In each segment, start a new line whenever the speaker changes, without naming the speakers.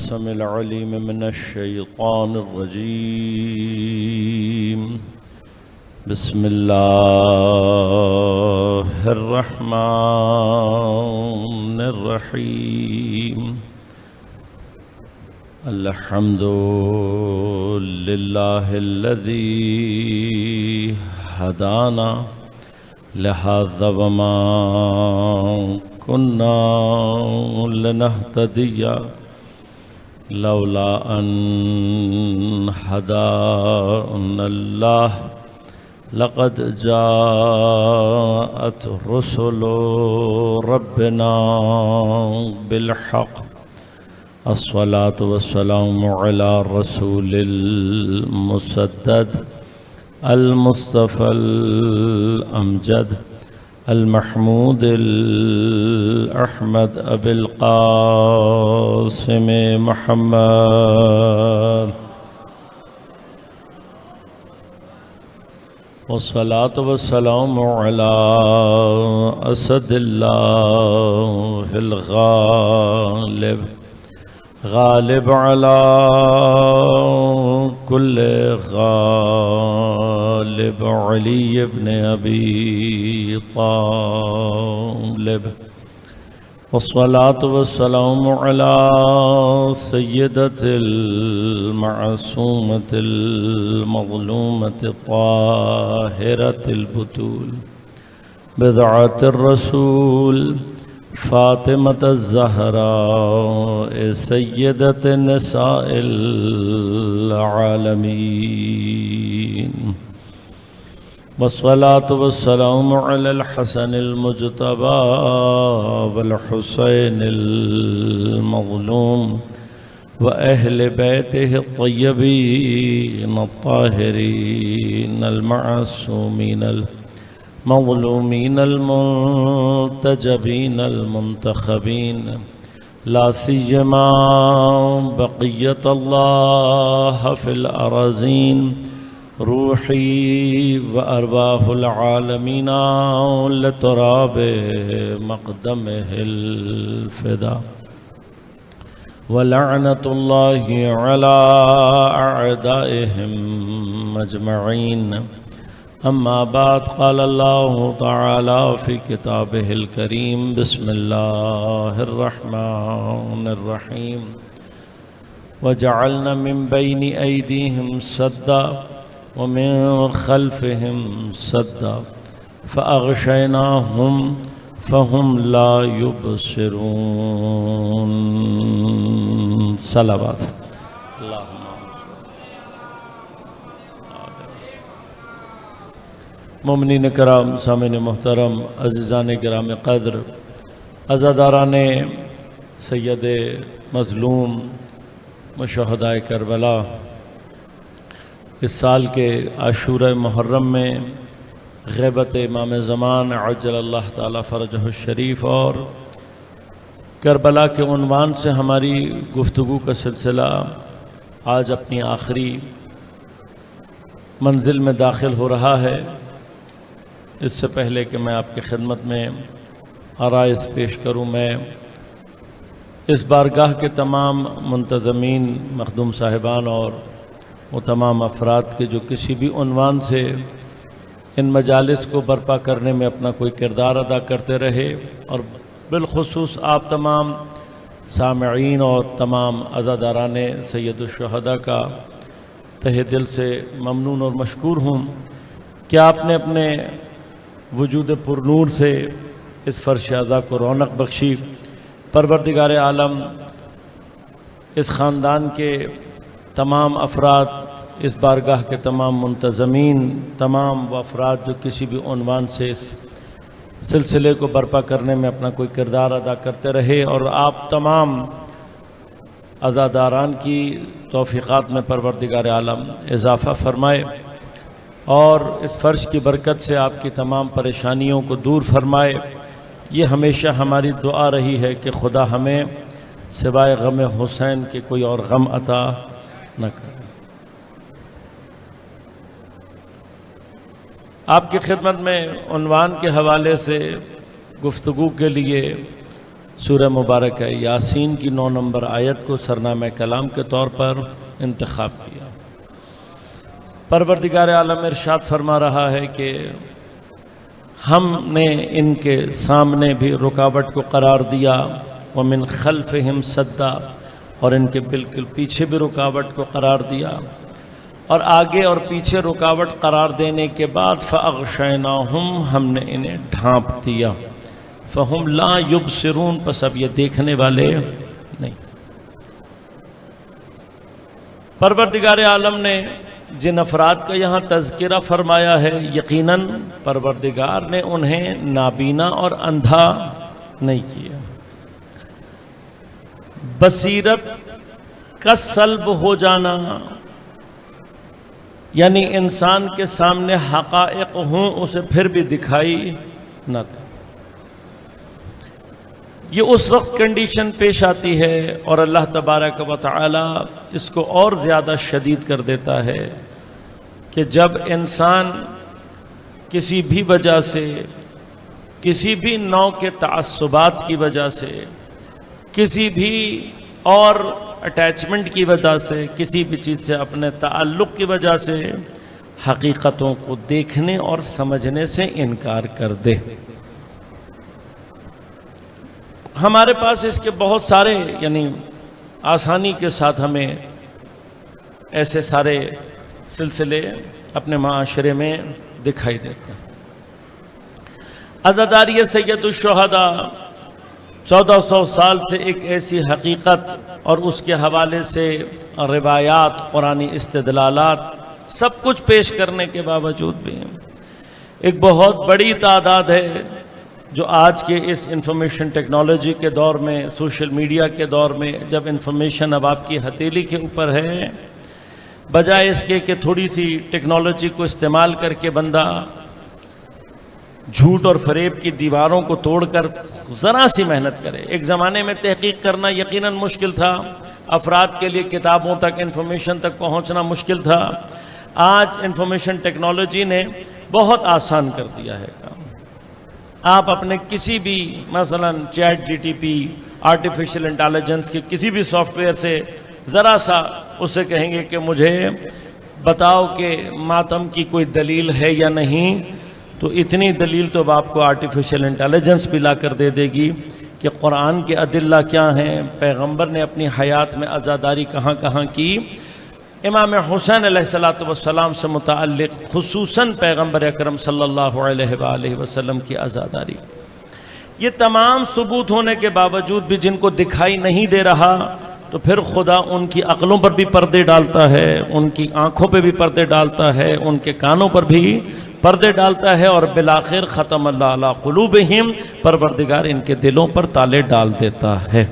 السميع العليم من الشيطان الرجيم. بسم الله الرحمن الرحيم. الحمد لله الذي هدانا لهذا وما كنا لنهتدي لولا أن هدانا الله لقد جاءت رسل ربنا بالحق. الصلاة والسلام على الرسول المسدد المصطفى الأمجد المحمود الأحمد أبي القاسم محمد. والصلاة والسلام على أسد الله الغالب غالب على كل غالب علي بن أبي طالب. والصلاة والسلام على سيدة المعصومة المظلومة طاهرة البتول بضعة الرسول فاطمة الزهراء سيدة نساء العالمين. والصلاة والسلام على الحسن المجتبى والحسين المظلوم وأهل بيته الطيبين الطاهرين المعصومين المظلومين المنتجبين المنتخبين، لا سيما بقية الله في الأراضين، روحي وأرواح العالمين لتراب مقدمه الفداء. ولعنة الله على أعدائهم أجمعين. أما بعد، قال الله تعالى في كتابه الكريم: بسم الله الرحمن الرحيم. وجعلنا من بين أيديهم سدا ومن خلفهم سدا فأغشيناهم فهم لا يبصرون. صلوات. مومنین کرام، سامعین محترم، عزیزان گرام قدر، عزاداران سید مظلوم مشہدائے کربلا، اس سال کے عاشورہ محرم میں غیبت امام زمان عجل اللہ تعالی فرجہ الشریف اور کربلا کے عنوان سے ہماری گفتگو کا سلسلہ آج اپنی آخری منزل میں داخل ہو رہا ہے۔ اس سے پہلے کہ میں آپ کی خدمت میں عرائض پیش کروں، میں اس بارگاہ کے تمام منتظمین، مخدوم صاحبان اور وہ تمام افراد کے جو کسی بھی عنوان سے ان مجالس کو برپا کرنے میں اپنا کوئی کردار ادا کرتے رہے، اور بالخصوص آپ تمام سامعین اور تمام عزاداران سید الشہداء کا تہہ دل سے ممنون اور مشکور ہوں کہ آپ نے اپنے وجود پرنور سے اس فرش اعضا کو رونق بخشی۔ پروردگار عالم اس خاندان کے تمام افراد، اس بارگاہ کے تمام منتظمین، تمام وہ افراد جو کسی بھی عنوان سے اس سلسلے کو برپا کرنے میں اپنا کوئی کردار ادا کرتے رہے، اور آپ تمام عزاداران کی توفیقات میں پروردگار عالم اضافہ فرمائے، اور اس فرش کی برکت سے آپ کی تمام پریشانیوں کو دور فرمائے۔ یہ ہمیشہ ہماری دعا رہی ہے کہ خدا ہمیں سوائے غم حسین کے کوئی اور غم عطا نہ کرے۔ آپ کی خدمت میں عنوان کے حوالے سے گفتگو کے لیے سورہ مبارکہ یاسین کی 9 نمبر آیت کو سرنامہ کلام کے طور پر انتخاب کیا۔ پروردگار عالم ارشاد فرما رہا ہے کہ ہم نے ان کے سامنے بھی رکاوٹ کو قرار دیا، ومن خلفہم صدا، اور ان کے بالکل پیچھے بھی رکاوٹ کو قرار دیا، اور آگے اور پیچھے رکاوٹ قرار دینے کے بعد فَأَغْشَيْنَاهُمْ، ہم نے انہیں ڈھانپ دیا، فَهُمْ لَا يُبْصِرُونَ، پس اب یہ دیکھنے والے نہیں۔ پروردگار عالم نے جن افراد کا یہاں تذکرہ فرمایا ہے، یقیناً پروردگار نے انہیں نابینا اور اندھا نہیں کیا۔ بصیرت کا سلب ہو جانا یعنی انسان کے سامنے حقائق ہوں اسے پھر بھی دکھائی نہ دے، یہ اس وقت کنڈیشن پیش آتی ہے، اور اللہ تبارک و تعالی اس کو اور زیادہ شدید کر دیتا ہے کہ جب انسان کسی بھی وجہ سے، کسی بھی نوع کے تعصبات کی وجہ سے، کسی بھی اور اٹیچمنٹ کی وجہ سے، کسی بھی چیز سے اپنے تعلق کی وجہ سے حقیقتوں کو دیکھنے اور سمجھنے سے انکار کر دے۔ ہمارے پاس اس کے بہت سارے یعنی آسانی کے ساتھ ہمیں ایسے سارے سلسلے اپنے معاشرے میں دکھائی دیتے ہیں۔ عزاداری سید الشہداء 1400 سال سے ایک ایسی حقیقت اور اس کے حوالے سے روایات، قرآنی استدلالات سب کچھ پیش کرنے کے باوجود بھی ایک بہت بڑی تعداد ہے جو آج کے اس انفارمیشن ٹیکنالوجی کے دور میں، سوشل میڈیا کے دور میں، جب انفارمیشن اب آپ کی ہتھیلی کے اوپر ہے، بجائے اس کے کہ تھوڑی سی ٹیکنالوجی کو استعمال کر کے بندہ جھوٹ اور فریب کی دیواروں کو توڑ کر ذرا سی محنت کرے۔ ایک زمانے میں تحقیق کرنا یقیناً مشکل تھا، افراد کے لیے کتابوں تک، انفارمیشن تک پہنچنا مشکل تھا۔ آج انفارمیشن ٹیکنالوجی نے بہت آسان کر دیا ہے کام۔ آپ اپنے کسی بھی مثلا chat G T P, artificial intelligence کے کسی بھی سافٹ ویئر سے ذرا سا اس سے کہیں گے کہ مجھے بتاؤ کہ ماتم کی کوئی دلیل ہے یا نہیں، تو اتنی دلیل تو اب آپ کو آرٹیفیشل انٹیلیجنس بھی لا کر دے دے گی کہ قرآن کے ادلہ کیا ہیں، پیغمبر نے اپنی حیات میں عزاداری کہاں کہاں کی، امام حسین علیہ السلام سے متعلق خصوصاً پیغمبر اکرم صلی اللہ علیہ وآلہ وسلم کی عزاداری، یہ تمام ثبوت ہونے کے باوجود بھی جن کو دکھائی نہیں دے رہا، تو پھر خدا ان کی عقلوں پر بھی پردے ڈالتا ہے، ان کی آنکھوں پہ بھی پردے ڈالتا ہے، ان کے کانوں پر بھی پردے ڈالتا ہے، اور بالآخر ختم اللہ علی قلوبہم، پروردگار ان کے دلوں پر تالے ڈال دیتا ہے۔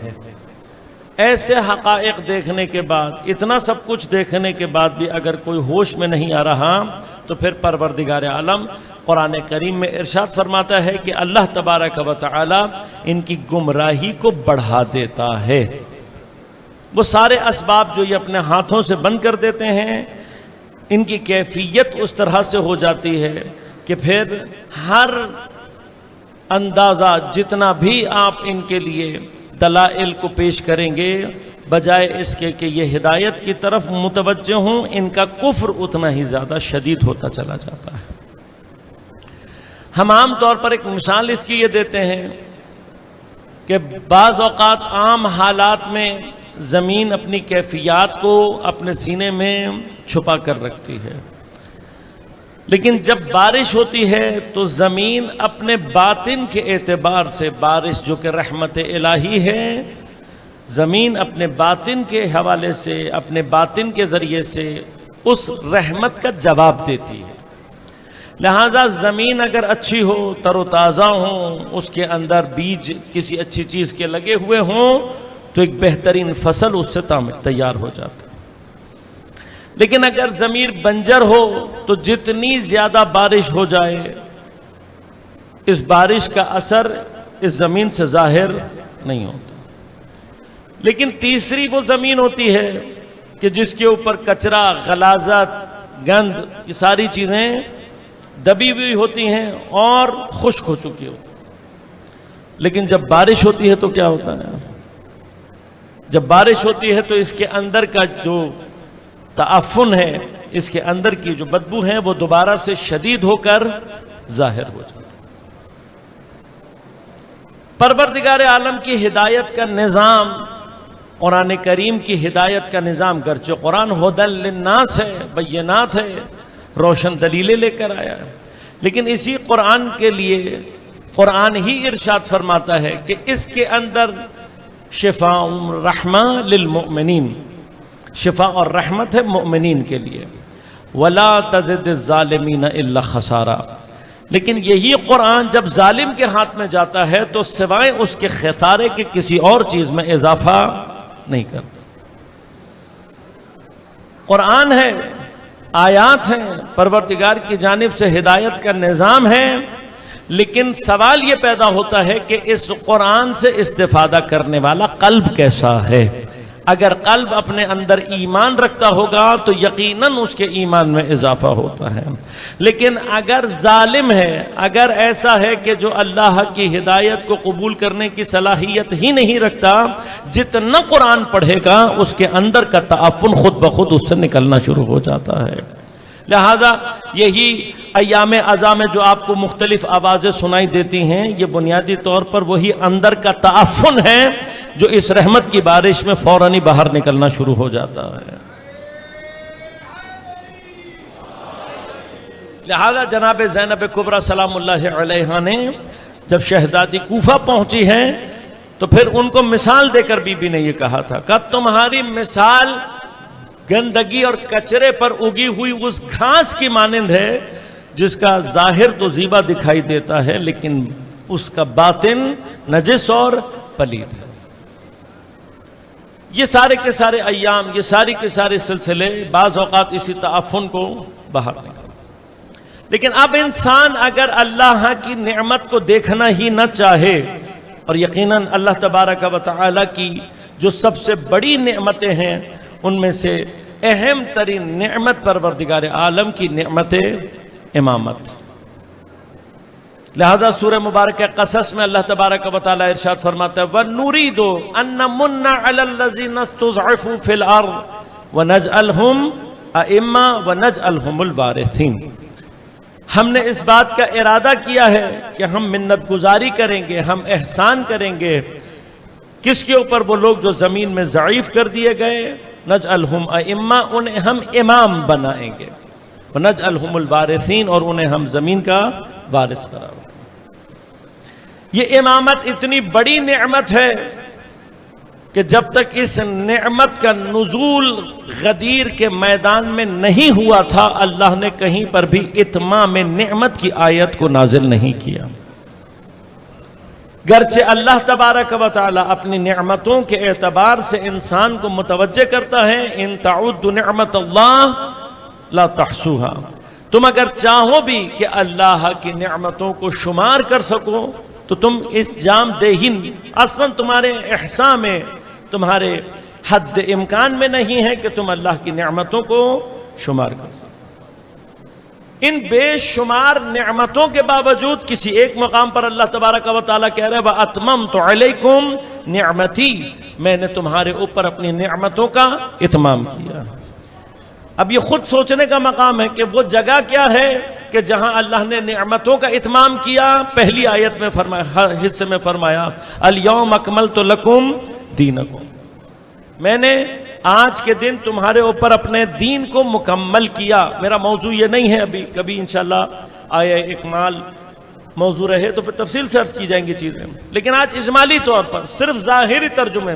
ایسے حقائق دیکھنے کے بعد، اتنا سب کچھ دیکھنے کے بعد بھی اگر کوئی ہوش میں نہیں آ رہا، تو پھر پروردگار عالم قرآن کریم میں ارشاد فرماتا ہے کہ اللہ تبارک و تعالی ان کی گمراہی کو بڑھا دیتا ہے۔ وہ سارے اسباب جو یہ اپنے ہاتھوں سے بند کر دیتے ہیں، ان کی کیفیت اس طرح سے ہو جاتی ہے کہ پھر ہر اندازہ جتنا بھی آپ ان کے لیے دلائل کو پیش کریں گے، بجائے اس کے کہ یہ ہدایت کی طرف متوجہ ہوں، ان کا کفر اتنا ہی زیادہ شدید ہوتا چلا جاتا ہے۔ ہم عام طور پر ایک مثال اس کی یہ دیتے ہیں کہ بعض اوقات عام حالات میں زمین اپنی کیفیات کو اپنے سینے میں چھپا کر رکھتی ہے، لیکن جب بارش ہوتی ہے تو زمین اپنے باطن کے اعتبار سے، بارش جو کہ رحمت الہی ہے، زمین اپنے باطن کے حوالے سے، اپنے باطن کے ذریعے سے اس رحمت کا جواب دیتی ہے۔ لہذا زمین اگر اچھی ہو، تر و تازہ ہو، اس کے اندر بیج کسی اچھی چیز کے لگے ہوئے ہوں، تو ایک بہترین فصل اس سے تیار ہو جاتا ہے۔ لیکن اگر زمین بنجر ہو تو جتنی زیادہ بارش ہو جائے، اس بارش کا اثر اس زمین سے ظاہر نہیں ہوتا۔ لیکن تیسری وہ زمین ہوتی ہے کہ جس کے اوپر کچرا، غلاظت، گند، یہ ساری چیزیں دبی ہوئی ہوتی ہیں اور خشک ہو چکی ہوتی ہیں۔ لیکن جب بارش ہوتی ہے تو کیا ہوتا ہے؟ جب بارش ہوتی ہے تو اس کے اندر کا جو تعفن ہے، اس کے اندر کی جو بدبو ہے، وہ دوبارہ سے شدید ہو کر ظاہر ہو جاتی ہے۔ پروردگار عالم کی ہدایت کا نظام، قرآن کریم کی ہدایت کا نظام، گرچہ قرآن ھدی للناس ہے، بینات ہے، روشن دلیلیں لے کر آیا ہے، لیکن اسی قرآن کے لیے قرآن ہی ارشاد فرماتا ہے کہ اس کے اندر شفاء رحمہ للمؤمنین، شفاء اور رحمت ہے مؤمنین کے لیے، ولا تزد الظالمین الا خسارا۔ لیکن یہی قرآن جب ظالم کے ہاتھ میں جاتا ہے تو سوائے اس کے خسارے کے کسی اور چیز میں اضافہ نہیں کرتا۔ قرآن ہے، آیات ہیں، پروردگار کی جانب سے ہدایت کا نظام ہے، لیکن سوال یہ پیدا ہوتا ہے کہ اس قرآن سے استفادہ کرنے والا قلب کیسا ہے۔ اگر قلب اپنے اندر ایمان رکھتا ہوگا تو یقیناً اس کے ایمان میں اضافہ ہوتا ہے، لیکن اگر ظالم ہے، اگر ایسا ہے کہ جو اللہ کی ہدایت کو قبول کرنے کی صلاحیت ہی نہیں رکھتا، جتنا قرآن پڑھے گا اس کے اندر کا تعفن خود بخود اس سے نکلنا شروع ہو جاتا ہے۔ لہذا یہی ایام عزا میں جو آپ کو مختلف آوازیں سنائی دیتی ہیں، یہ بنیادی طور پر وہی اندر کا تعفن ہے جو اس رحمت کی بارش میں فوراً ہی باہر نکلنا شروع ہو جاتا ہے۔ لہذا جناب زینب کبریٰ سلام اللہ علیہا نے جب شہزادی کوفہ پہنچی ہیں تو پھر ان کو مثال دے کر بی بی نے یہ کہا تھا کہ تمہاری مثال گندگی اور کچرے پر اگی ہوئی اس گھاس کی مانند ہے جس کا ظاہر تو زیبا دکھائی دیتا ہے لیکن اس کا باطن نجس اور پلید ہے۔ یہ سارے کے سارے ایام، یہ ساری کے سارے سلسلے بعض اوقات اسی تعفن کو باہر نکال۔ لیکن اب انسان اگر اللہ کی نعمت کو دیکھنا ہی نہ چاہے، اور یقیناً اللہ تبارک و تعالی کی جو سب سے بڑی نعمتیں ہیں ان میں سے اہم ترین نعمت پروردگار عالم کی نعمت امامت۔ لہذا سورہ مبارکہ قصص میں اللہ تبارک و تعالی ارشاد فرماتا ہے وَنُرِيدُ أَن نَّمُنَّ عَلَى الَّذِينَ اسْتُضْعِفُوا فِي الْأَرْضِ وَنَجْعَلْهُمْ أَئِمَّةً وَنَجْعَلْهُمُ الْوَارِثِينَ۔ ہم نے اس بات کا ارادہ کیا ہے کہ ہم منت گزاری کریں گے، ہم احسان کریں گے کس کے اوپر؟ وہ لوگ جو زمین میں ضعیف کر دیے گئے، نجعلہم ائمہ، انہیں ہم امام بنائیں گے، ونجعلہم الوارثین، اور انہیں ہم زمین کا وارث قرار دیں۔ یہ امامت اتنی بڑی نعمت ہے کہ جب تک اس نعمت کا نزول غدیر کے میدان میں نہیں ہوا تھا، اللہ نے کہیں پر بھی اتمام نعمت کی آیت کو نازل نہیں کیا۔ گرچہ اللہ تبارک و تعالی اپنی نعمتوں کے اعتبار سے انسان کو متوجہ کرتا ہے ان تعدوا نعمت اللہ لا تحصوها، تم اگر چاہو بھی کہ اللہ کی نعمتوں کو شمار کر سکو تو تم اس جام دے ہی، اصلا تمہارے احسان میں، تمہارے حد امکان میں نہیں ہے کہ تم اللہ کی نعمتوں کو شمار کر سکو۔ ان بے شمار نعمتوں کے باوجود کسی ایک مقام پر اللہ تبارک و تعالیٰ کہہ رہے وَأَتْمَمْتُ عَلَيْكُمْ نِعْمَتِي، میں نے تمہارے اوپر اپنی نعمتوں کا اتمام کیا۔ اب یہ خود سوچنے کا مقام ہے کہ وہ جگہ کیا ہے کہ جہاں اللہ نے نعمتوں کا اتمام کیا۔ پہلی آیت میں فرمایا، ہر حصے میں فرمایا الْيَوْمَ أَكْمَلْتُ لَكُمْ دِينَكُمْ، میں نے آج کے دن تمہارے اوپر اپنے دین کو مکمل کیا۔ میرا موضوع یہ نہیں ہے، ابھی کبھی انشاءاللہ آیہ اکمال موضوع رہے تو پھر تفصیل سے عرض کی جائیں گی چیزیں، لیکن آج اجمالی طور پر صرف ظاہری ترجمے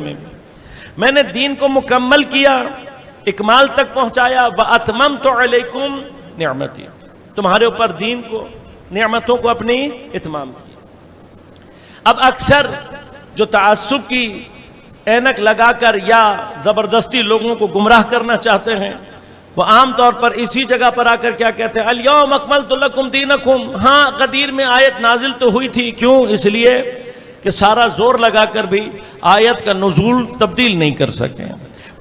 میں نے دین کو مکمل کیا، اکمال تک پہنچایا۔ وَأَتْمَمْتُ عَلَيْكُمْ نِعْمَتِي، تمہارے اوپر دین کو، نعمتوں کو اپنی اتمام کیا۔ اب اکثر جو تعصب کی اینک لگا کر یا زبردستی لوگوں کو گمراہ کرنا چاہتے ہیں، وہ عام طور پر اسی جگہ پر آ کر کیا کہتے ہیں الْيَوْمَ أَكْمَلْتُ لَكُمْ دِينَكُمْ۔ ہاں غدیر میں آیت نازل تو ہوئی تھی، کیوں؟ اس لیے کہ سارا زور لگا کر بھی آیت کا نزول تبدیل نہیں کر سکے،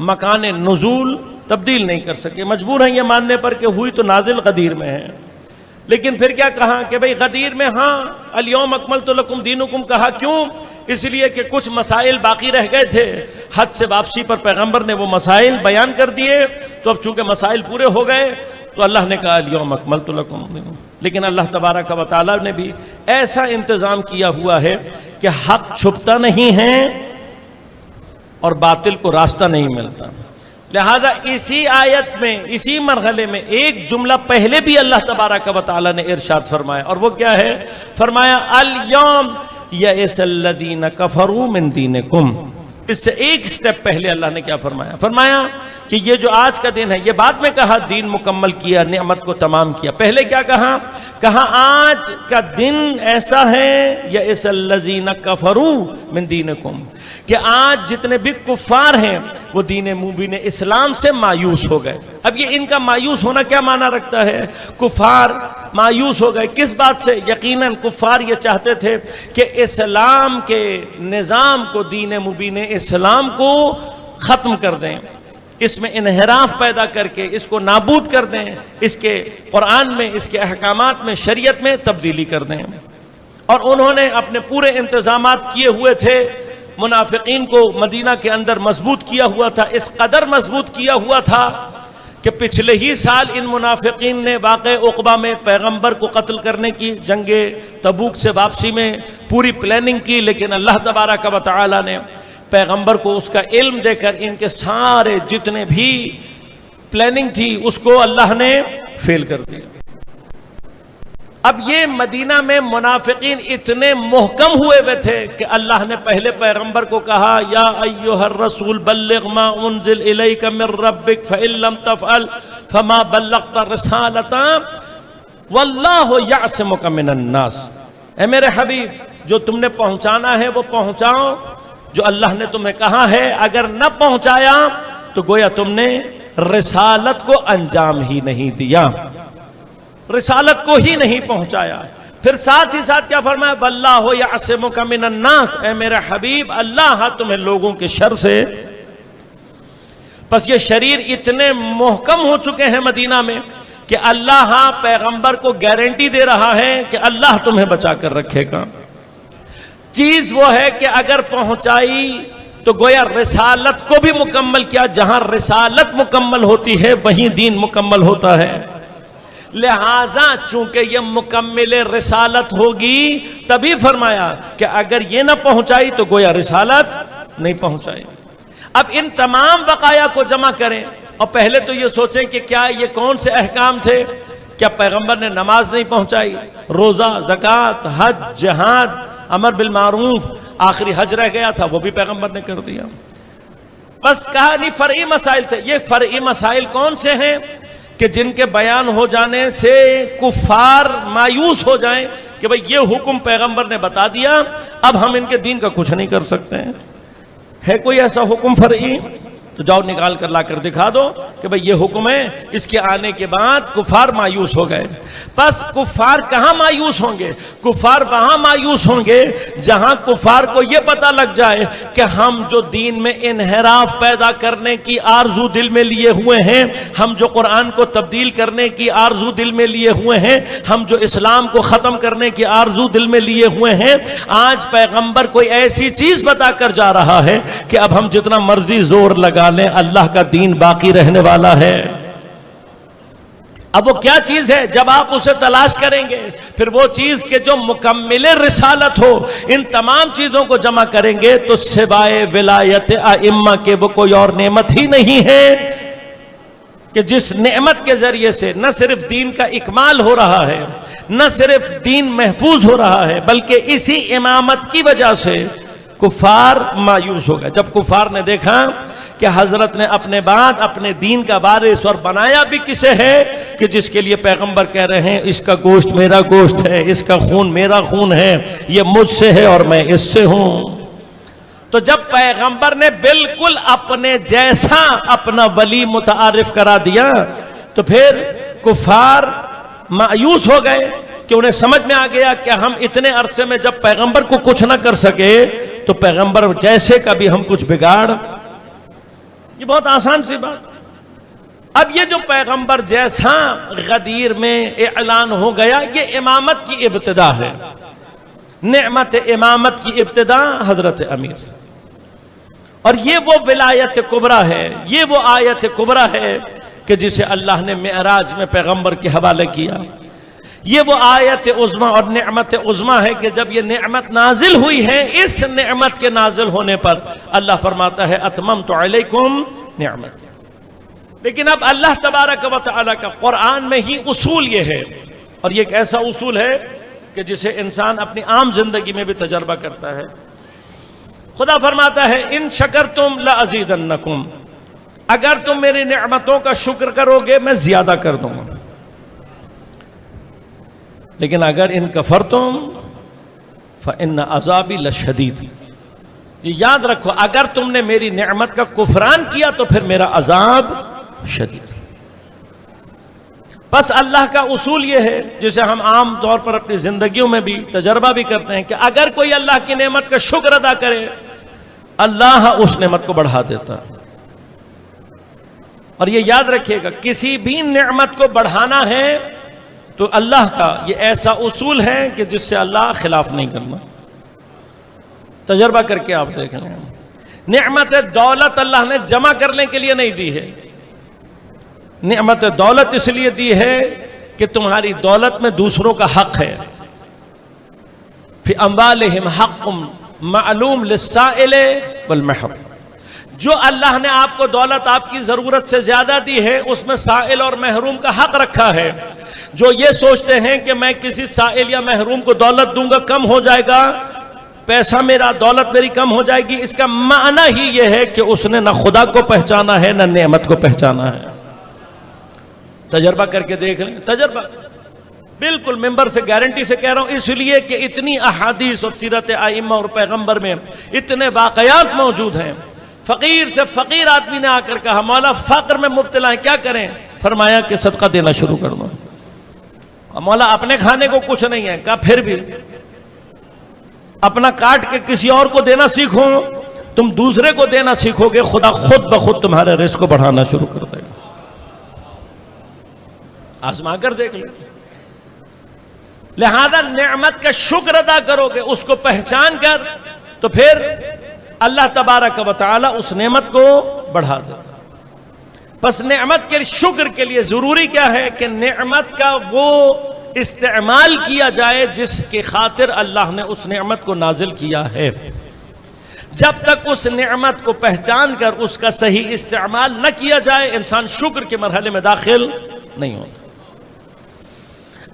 مکان نزول تبدیل نہیں کر سکے، مجبور ہیں یہ ماننے پر کہ ہوئی تو نازل غدیر میں ہے۔ لیکن پھر کیا کہا کہ بھئی غدیر میں ہاں الیوم اکملت لکم دینکم کہا، کیوں؟ اس لیے کہ کچھ مسائل باقی رہ گئے تھے، حج سے واپسی پر پیغمبر نے وہ مسائل بیان کر دیے، تو اب چونکہ مسائل پورے ہو گئے تو اللہ نے کہا الیوم اکملت لکم دینکم۔ لیکن اللہ تبارک و تعالیٰ نے بھی ایسا انتظام کیا ہوا ہے کہ حق چھپتا نہیں ہے اور باطل کو راستہ نہیں ملتا، لہذا اسی آیت میں، اسی مرحلے میں ایک جملہ پہلے بھی اللہ تبارک و تعالیٰ نے ارشاد فرمایا، اور وہ کیا ہے؟ فرمایا الیوم یئس الذین کفروا من دینکم۔ اس سے ایک سٹیپ پہلے اللہ نے کیا فرمایا؟ فرمایا کہ یہ جو آج کا دن ہے، یہ بعد میں کہا دین مکمل کیا، نعمت کو تمام کیا، پہلے کیا کہا؟ کہا آج کا دن ایسا ہے یئس الذین کفروا من دینکم، کہ آج جتنے بھی کفار ہیں وہ دین مبین اسلام سے مایوس ہو گئے۔ اب یہ ان کا مایوس ہونا کیا معنی رکھتا ہے؟ کفار مایوس ہو گئے کس بات سے؟ یقیناً کفار یہ چاہتے تھے کہ اسلام کے نظام کو، دین مبین اسلام کو ختم کر دیں، اس میں انحراف پیدا کر کے اس کو نابود کر دیں، اس کے قرآن میں، اس کے احکامات میں، شریعت میں تبدیلی کر دیں۔ اور انہوں نے اپنے پورے انتظامات کیے ہوئے تھے، منافقین کو مدینہ کے اندر مضبوط کیا ہوا تھا، اس قدر مضبوط کیا ہوا تھا کہ پچھلے ہی سال ان منافقین نے واقع عقبہ میں پیغمبر کو قتل کرنے کی، جنگ تبوک سے واپسی میں پوری پلاننگ کی، لیکن اللہ تبارک و تعالی نے پیغمبر کو اس کا علم دے کر ان کے سارے جتنے بھی پلاننگ تھی اس کو اللہ نے فیل کر دیا۔ اب یہ مدینہ میں منافقین اتنے محکم ہوئے تھے کہ اللہ نے پہلے پیغمبر کو کہا یا ایھا الرسول بلغ ما انزل الیک من ربک فإن لم تفعل فما بلغت رسالتہ واللہ یعصمک من الناس۔ اے میرے حبیب، جو تم نے پہنچانا ہے وہ پہنچاؤ، جو اللہ نے تمہیں کہا ہے اگر نہ پہنچایا تو گویا تم نے رسالت کو انجام ہی نہیں دیا، رسالت کو ہی نہیں پہنچایا۔ پھر ساتھ ہی ساتھ کیا فرمایا؟ واللہ یعصمک من الناس، اے میرے حبیب اللہ تمہیں لوگوں کے شر سے۔ پس یہ شریر اتنے محکم ہو چکے ہیں مدینہ میں کہ اللہ پیغمبر کو گارنٹی دے رہا ہے کہ اللہ تمہیں بچا کر رکھے گا۔ چیز وہ ہے کہ اگر پہنچائی تو گویا رسالت کو بھی مکمل کیا، جہاں رسالت مکمل ہوتی ہے وہیں دین مکمل ہوتا ہے۔ لہٰذا چونکہ یہ مکمل رسالت ہوگی تبھی فرمایا کہ اگر یہ نہ پہنچائی تو گویا رسالت نہیں پہنچائی۔ اب ان تمام بقایا کو جمع کریں اور پہلے تو یہ سوچیں کہ کیا یہ کون سے احکام تھے؟ کیا پیغمبر نے نماز نہیں پہنچائی، روزہ، زکوٰۃ، حج، جہاد، امر بالمعروف، آخری حج رہ گیا تھا وہ بھی پیغمبر نے کر دیا۔ بس کہا نہیں فرعی مسائل تھے۔ یہ فرعی مسائل کون سے ہیں کہ جن کے بیان ہو جانے سے کفار مایوس ہو جائیں کہ بھئی یہ حکم پیغمبر نے بتا دیا، اب ہم ان کے دین کا کچھ نہیں کر سکتے ہیں؟ ہے کوئی ایسا حکم فرعی؟ تو جاؤ نکال کر لا کر دکھا دو کہ بھئی یہ حکم ہے۔ اس کے آنے کے بعد کفار مایوس ہو گئے۔ بس کفار کہاں مایوس ہوں گے؟ کفار وہاں مایوس ہوں گے جہاں کفار کو یہ پتہ لگ جائے کہ ہم جو دین میں انحراف پیدا کرنے کی آرزو دل میں لیے ہوئے ہیں، ہم جو قرآن کو تبدیل کرنے کی آرزو دل میں لیے ہوئے ہیں، ہم جو اسلام کو ختم کرنے کی آرزو دل میں لیے ہوئے ہیں، آج پیغمبر کوئی ایسی چیز بتا کر جا رہا ہے کہ اب ہم جتنا مرضی زور لگا لیں اللہ کا دین باقی رہنے والا ہے۔ اب وہ کیا چیز ہے؟ جب آپ اسے تلاش کریں گے پھر وہ چیز کہ جو مکمل رسالت ہو، ان تمام چیزوں کو جمع کریں گے تو سوائے ولایت ائمہ کے وہ کوئی اور نعمت ہی نہیں ہے کہ جس نعمت کے ذریعے سے نہ صرف دین کا اکمال ہو رہا ہے، نہ صرف دین محفوظ ہو رہا ہے، بلکہ اسی امامت کی وجہ سے کفار مایوس ہو گئے۔ جب کفار نے دیکھا کہ حضرت نے اپنے بعد اپنے دین کا وارث اور بنایا بھی کسے ہے کہ جس کے لیے پیغمبر کہہ رہے ہیں اس کا گوشت میرا گوشت ہے، اس کا خون میرا خون ہے، یہ مجھ سے ہے اور میں اس سے ہوں، تو جب پیغمبر نے بالکل اپنے جیسا اپنا ولی متعارف کرا دیا تو پھر کفار مایوس ہو گئے کہ انہیں سمجھ میں آ گیا کہ ہم اتنے عرصے میں جب پیغمبر کو کچھ نہ کر سکے تو پیغمبر جیسے کا بھی ہم کچھ بگاڑ۔ یہ بہت آسان سی بات، اب یہ جو پیغمبر جیسا غدیر میں اعلان ہو گیا، یہ امامت کی ابتدا ہے، نعمت امامت کی ابتدا حضرت امیر سے، اور یہ وہ ولایت کبریٰ ہے، یہ وہ آیت کبریٰ ہے کہ جسے اللہ نے معراج میں پیغمبر کے حوالے کیا، یہ وہ آیت عظمی اور نعمت عظمی ہے کہ جب یہ نعمت نازل ہوئی ہے، اس نعمت کے نازل ہونے پر اللہ فرماتا ہے اتممت علیکم نعمت۔ لیکن اب اللہ تبارک و تعالیٰ کا قرآن میں ہی اصول یہ ہے، اور یہ ایک ایسا اصول ہے کہ جسے انسان اپنی عام زندگی میں بھی تجربہ کرتا ہے۔ خدا فرماتا ہے ان شکرتم لازیدنکم، اگر تم میری نعمتوں کا شکر کرو گے میں زیادہ کر دوں گا، لیکن اگر ان کفرتم فإن عذابی لشدید، یہ یاد رکھو، اگر تم نے میری نعمت کا کفران کیا تو پھر میرا عذاب شدید۔ بس اللہ کا اصول یہ ہے جسے ہم عام طور پر اپنی زندگیوں میں بھی تجربہ بھی کرتے ہیں کہ اگر کوئی اللہ کی نعمت کا شکر ادا کرے، اللہ اس نعمت کو بڑھا دیتا ہے۔ اور یہ یاد رکھیے گا، کسی بھی نعمت کو بڑھانا ہے تو اللہ کا یہ ایسا اصول ہے کہ جس سے اللہ خلاف نہیں کرنا۔ تجربہ کر کے آپ دیکھ لیں، نعمت دولت اللہ نے جمع کرنے کے لیے نہیں دی ہے، نعمت دولت اس لیے دی ہے کہ تمہاری دولت میں دوسروں کا حق ہے۔ فی اموالہم حق معلوم للسائل والمحروم، جو اللہ نے آپ کو دولت آپ کی ضرورت سے زیادہ دی ہے اس میں سائل اور محروم کا حق رکھا ہے۔ جو یہ سوچتے ہیں کہ میں کسی سائل یا محروم کو دولت دوں گا کم ہو جائے گا، پیسہ میرا دولت میری کم ہو جائے گی، اس کا معنی ہی یہ ہے کہ اس نے نہ خدا کو پہچانا ہے نہ نعمت کو پہچانا ہے۔ تجربہ کر کے دیکھ لیں، تجربہ بالکل ممبر سے گارنٹی سے کہہ رہا ہوں، اس لیے کہ اتنی احادیث اور سیرت ائمہ اور پیغمبر میں اتنے واقعات موجود ہیں۔ فقیر سے فقیر آدمی نے آ کر کہا مولا فقر میں مبتلا ہیں، کیا کریں؟ فرمایا کہ صدقہ دینا شروع کر دو۔ مولا اپنے کھانے کو کچھ نہیں ہے، کہا پھر بھی اپنا کاٹ کے کسی اور کو دینا سیکھو، تم دوسرے کو دینا سیکھو گے خدا خود بخود تمہارے رزق کو بڑھانا شروع کر دے گا۔ آزما کر دیکھ لیں۔ لہذا نعمت کا شکر ادا کرو گے، اس کو پہچان کر، تو پھر اللہ تبارک و تعالی اس نعمت کو بڑھا دے۔ بس نعمت کے شکر کے لیے ضروری کیا ہے کہ نعمت کا وہ استعمال کیا جائے جس کی خاطر اللہ نے اس نعمت کو نازل کیا ہے۔ جب تک اس نعمت کو پہچان کر اس کا صحیح استعمال نہ کیا جائے انسان شکر کے مرحلے میں داخل نہیں ہوتا۔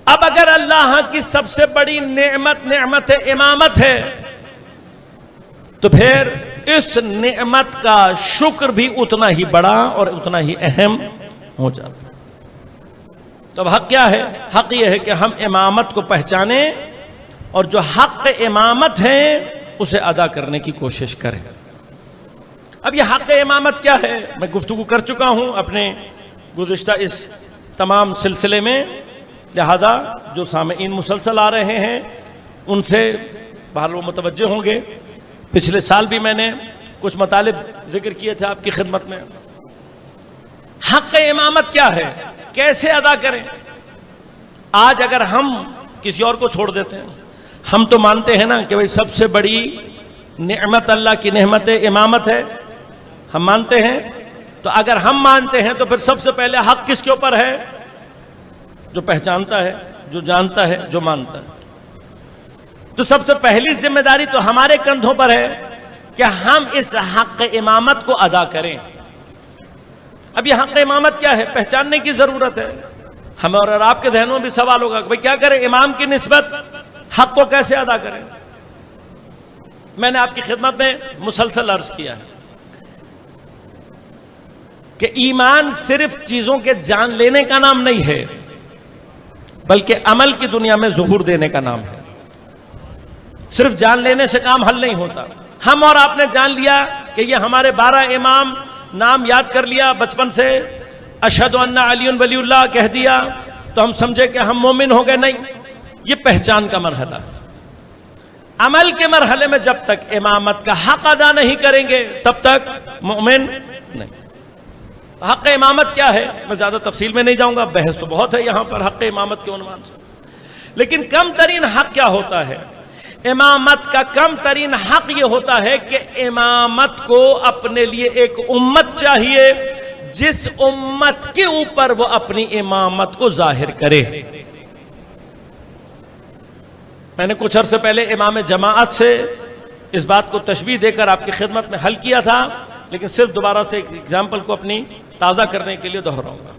اب اگر اللہ کی سب سے بڑی نعمت نعمت امامت ہے تو پھر اس نعمت کا شکر بھی اتنا ہی بڑا اور اتنا ہی اہم ہو جاتا ہے۔ تو اب حق کیا ہے؟ حق یہ ہے کہ ہم امامت کو پہچانیں اور جو حق امامت ہے اسے ادا کرنے کی کوشش کریں۔ اب یہ حق امامت کیا ہے میں گفتگو کر چکا ہوں اپنے گزشتہ اس تمام سلسلے میں، لہذا جو سامعین مسلسل آ رہے ہیں ان سے بہرحال وہ متوجہ ہوں گے۔ پچھلے سال بھی میں نے کچھ مطالب ذکر کیے تھے آپ کی خدمت میں۔ حق امامت کیا ہے، کیسے ادا کریں؟ آج اگر ہم کسی اور کو چھوڑ دیتے ہیں، ہم تو مانتے ہیں نا کہ بھئی سب سے بڑی نعمت اللہ کی نعمت امامت ہے، ہم مانتے ہیں۔ تو اگر ہم مانتے ہیں تو پھر سب سے پہلے حق کس کے اوپر ہے؟ جو پہچانتا ہے، جو جانتا ہے، جو مانتا ہے۔ تو سب سے پہلی ذمہ داری تو ہمارے کندھوں پر ہے کہ ہم اس حق امامت کو ادا کریں۔ اب یہ حق امامت کیا ہے پہچاننے کی ضرورت ہے۔ ہمیں اور آپ کے ذہنوں میں بھی سوال ہوگا کہ بھئی کیا کریں، امام کی نسبت حق کو کیسے ادا کریں؟ میں نے آپ کی خدمت میں مسلسل عرض کیا ہے کہ ایمان صرف چیزوں کے جان لینے کا نام نہیں ہے بلکہ عمل کی دنیا میں ظہور دینے کا نام ہے۔ صرف جان لینے سے کام حل نہیں ہوتا۔ ہم اور آپ نے جان لیا کہ یہ ہمارے 12 امام نام یاد کر لیا بچپن سے، اشہد ان علی ولی اللہ کہہ دیا تو ہم سمجھے کہ ہم مومن ہو گئے، نہیں، یہ پہچان کا مرحلہ ہے۔ عمل کے مرحلے میں جب تک امامت کا حق ادا نہیں کریں گے تب تک مومن نہیں۔ حق امامت کیا ہے؟ میں زیادہ تفصیل میں نہیں جاؤں گا، بحث تو بہت ہے یہاں پر حق امامت کے عنوان سے، لیکن کم ترین حق کیا ہوتا ہے؟ امامت کا کم ترین حق یہ ہوتا ہے کہ امامت کو اپنے لیے ایک امت چاہیے جس امت کے اوپر وہ اپنی امامت کو ظاہر کرے۔ میں نے کچھ عرصے پہلے امام جماعت سے اس بات کو تشبیہ دے کر آپ کی خدمت میں حل کیا تھا، لیکن صرف دوبارہ سے ایک ایگزامپل کو اپنی تازہ کرنے کے لیے دہراؤں گا۔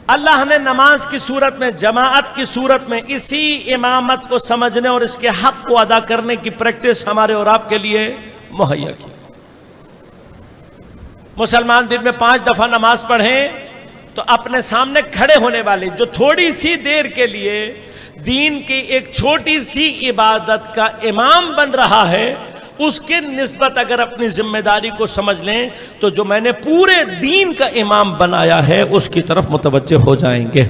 اللہ نے نماز کی صورت میں، جماعت کی صورت میں اسی امامت کو سمجھنے اور اس کے حق کو ادا کرنے کی پریکٹس ہمارے اور آپ کے لیے مہیا کی۔ مسلمان دن میں 5 دفعہ نماز پڑھیں تو اپنے سامنے کھڑے ہونے والے جو تھوڑی سی دیر کے لیے دین کی ایک چھوٹی سی عبادت کا امام بن رہا ہے، اس کے نسبت اگر اپنی ذمہ داری کو سمجھ لیں تو جو میں نے پورے دین کا امام بنایا ہے اس کی طرف متوجہ ہو جائیں گے۔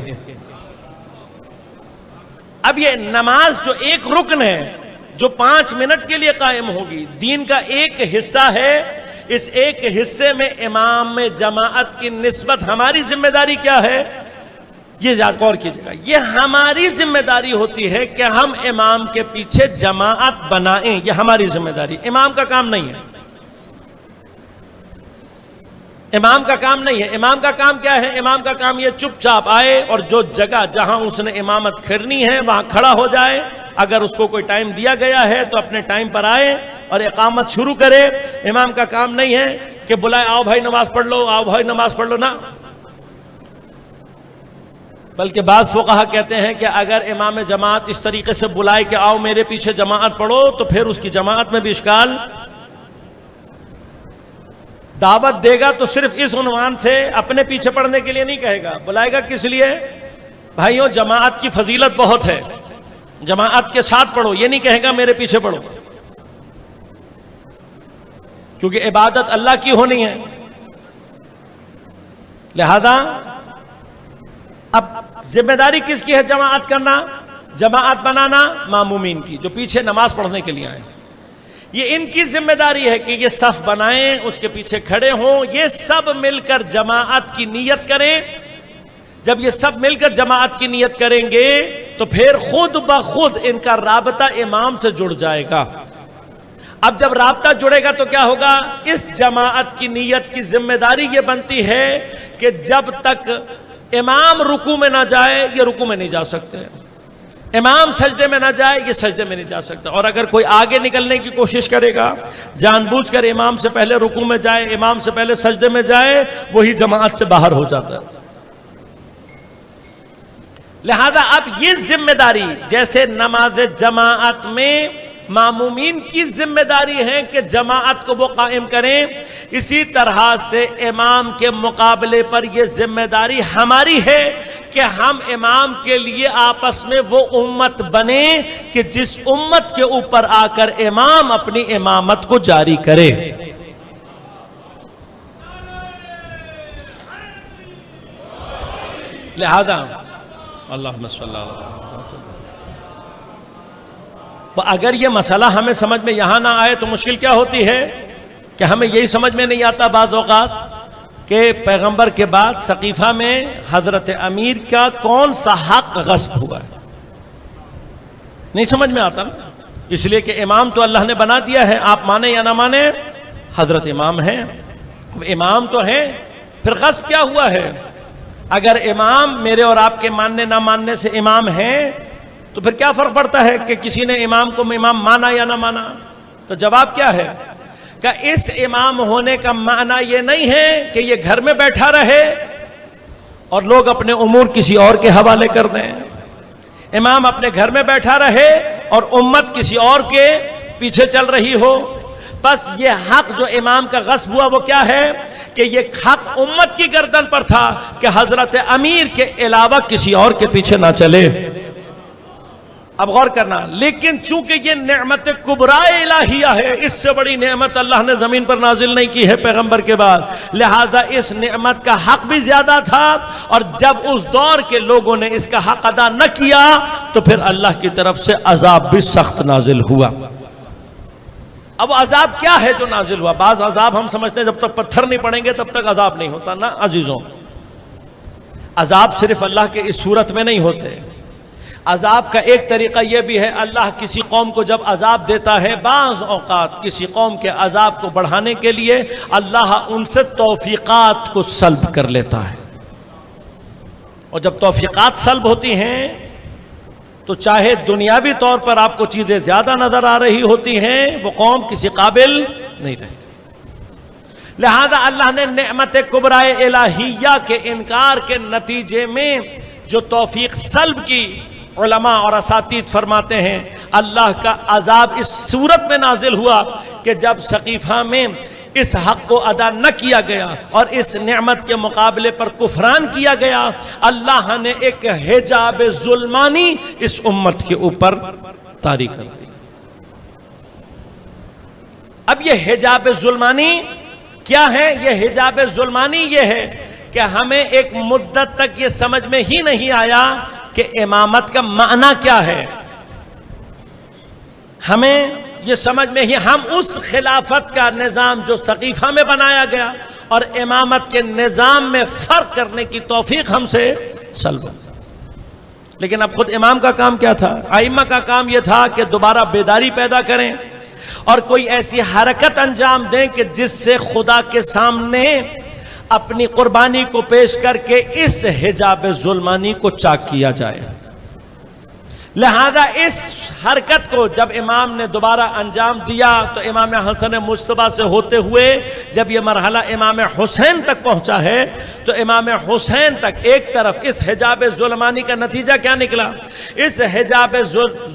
اب یہ نماز جو ایک رکن ہے جو 5 منٹ کے لیے قائم ہوگی، دین کا ایک حصہ ہے، اس ایک حصے میں امام جماعت کی نسبت ہماری ذمہ داری کیا ہے؟ یہ غور کیجیے گا، یہ ہماری ذمہ داری ہوتی ہے کہ ہم امام کے پیچھے جماعت بنائیں، یہ ہماری ذمہ داری، امام کا کام نہیں ہے۔ امام کا کام نہیں ہے۔ امام کا کام کیا ہے؟ امام کا کام یہ چپ چاپ آئے اور جو جگہ جہاں اس نے امامت کرنی ہے وہاں کھڑا ہو جائے، اگر اس کو کوئی ٹائم دیا گیا ہے تو اپنے ٹائم پر آئے اور اقامت شروع کرے۔ امام کا کام نہیں ہے کہ بلائے آؤ بھائی نماز پڑھ لو، آؤ بھائی نماز پڑھ لو، نہ، بلکہ بعض فقہا کہتے ہیں کہ اگر امام جماعت اس طریقے سے بلائے کہ آؤ میرے پیچھے جماعت پڑھو تو پھر اس کی جماعت میں بھی اشکال۔ دعوت دے گا تو صرف اس عنوان سے اپنے پیچھے پڑھنے کے لیے نہیں کہے گا، بلائے گا کس لیے؟ بھائیوں جماعت کی فضیلت بہت ہے، جماعت کے ساتھ پڑھو، یہ نہیں کہے گا میرے پیچھے پڑھو، کیونکہ عبادت اللہ کی ہونی ہے۔ لہذا اب ذمہ داری کس کی ہے جماعت کرنا، جماعت بنانا؟ مامومین کی، جو پیچھے نماز پڑھنے کے لیے آئے، یہ ان کی ذمہ داری ہے کہ یہ صف بنائیں، اس کے پیچھے کھڑے ہوں، یہ سب مل کر جماعت کی نیت کریں۔ جب یہ سب مل کر جماعت کی نیت کریں گے تو پھر خود بخود ان کا رابطہ امام سے جڑ جائے گا۔ اب جب رابطہ جڑے گا تو کیا ہوگا؟ اس جماعت کی نیت کی ذمہ داری یہ بنتی ہے کہ جب تک امام رکوع میں نہ جائے یہ رکوع میں نہیں جا سکتے، امام سجدے میں نہ جائے یہ سجدے میں نہیں جا سکتا، اور اگر کوئی آگے نکلنے کی کوشش کرے گا، جان بوجھ کر امام سے پہلے رکوع میں جائے، امام سے پہلے سجدے میں جائے، وہی جماعت سے باہر ہو جاتا ہے۔ لہذا اب یہ ذمہ داری جیسے نماز جماعت میں مامومین کی ذمہ داری ہے کہ جماعت کو وہ قائم کریں، اسی طرح سے امام کے مقابلے پر یہ ذمہ داری ہماری ہے کہ ہم امام کے لیے آپس میں وہ امت بنیں کہ جس امت کے اوپر آ کر امام اپنی امامت کو جاری کرے۔ لہذا اللہم صلی اللہ علیہ وسلم، اگر یہ مسئلہ ہمیں سمجھ میں یہاں نہ آئے تو مشکل کیا ہوتی ہے کہ ہمیں یہی سمجھ میں نہیں آتا بعض اوقات کہ پیغمبر کے بعد سقیفہ میں حضرت امیر کا کون سا حق غصب ہوا ہے، نہیں سمجھ میں آتا نا، اس لیے کہ امام تو اللہ نے بنا دیا ہے، آپ مانیں یا نہ مانیں حضرت امام ہیں، امام تو ہیں، پھر غصب کیا ہوا ہے؟ اگر امام میرے اور آپ کے ماننے نہ ماننے سے امام ہیں تو پھر کیا فرق پڑتا ہے کہ کسی نے امام کو امام مانا یا نہ مانا؟ تو جواب کیا ہے کہ اس امام ہونے کا معنی یہ نہیں ہے کہ یہ گھر میں بیٹھا رہے اور لوگ اپنے امور کسی اور کے حوالے کر دیں، امام اپنے گھر میں بیٹھا رہے اور امت کسی اور کے پیچھے چل رہی ہو۔ بس یہ حق جو امام کا غصب ہوا وہ کیا ہے کہ یہ حق امت کی گردن پر تھا کہ حضرت امیر کے علاوہ کسی اور کے پیچھے نہ چلے۔ اب غور کرنا، لیکن چونکہ یہ نعمت کبریٰ الہیہ ہے، اس سے بڑی نعمت اللہ نے زمین پر نازل نہیں کی ہے پیغمبر کے بعد، لہذا اس نعمت کا حق بھی زیادہ تھا، اور جب اس دور کے لوگوں نے اس کا حق ادا نہ کیا تو پھر اللہ کی طرف سے عذاب بھی سخت نازل ہوا۔ اب عذاب کیا ہے جو نازل ہوا؟ بعض عذاب ہم سمجھتے ہیں جب تک پتھر نہیں پڑیں گے تب تک عذاب نہیں ہوتا. نا عزیزوں، عذاب صرف اللہ کے اس صورت میں نہیں ہوتے. عذاب کا ایک طریقہ یہ بھی ہے، اللہ کسی قوم کو جب عذاب دیتا ہے، بعض اوقات کسی قوم کے عذاب کو بڑھانے کے لیے اللہ ان سے توفیقات کو سلب کر لیتا ہے. اور جب توفیقات سلب ہوتی ہیں تو چاہے دنیاوی طور پر آپ کو چیزیں زیادہ نظر آ رہی ہوتی ہیں، وہ قوم کسی قابل نہیں رہتی. لہذا اللہ نے نعمت کبرائے الہیہ کے انکار کے نتیجے میں جو توفیق سلب کی، علماء اور اساتید فرماتے ہیں اللہ کا عذاب اس صورت میں نازل ہوا کہ جب سقیفہ میں اس حق کو ادا نہ کیا گیا اور اس نعمت کے مقابلے پر کفران کیا گیا، اللہ نے ایک حجاب ظلمانی اس امت کے اوپر طاری کر دی. اب یہ حجاب ظلمانی کیا ہے؟ یہ حجاب ظلمانی یہ ہے کہ ہمیں ایک مدت تک یہ سمجھ میں ہی نہیں آیا کہ امامت کا معنی کیا ہے. ہمیں یہ سمجھ میں ہی، ہم اس خلافت کا نظام جو سقیفہ میں بنایا گیا اور امامت کے نظام میں فرق کرنے کی توفیق ہم سے سلب ہو. لیکن اب خود امام کا کام کیا تھا؟ ائمہ کا کام یہ تھا کہ دوبارہ بیداری پیدا کریں اور کوئی ایسی حرکت انجام دیں کہ جس سے خدا کے سامنے اپنی قربانی کو پیش کر کے اس حجاب ظلمانی کو چاک کیا جائے. لہذا اس حرکت کو جب امام نے دوبارہ انجام دیا تو امام حسن مجتبیٰ سے ہوتے ہوئے جب یہ مرحلہ امام حسین تک پہنچا ہے تو امام حسین تک ایک طرف اس حجاب ظلمانی کا نتیجہ کیا نکلا؟ اس حجاب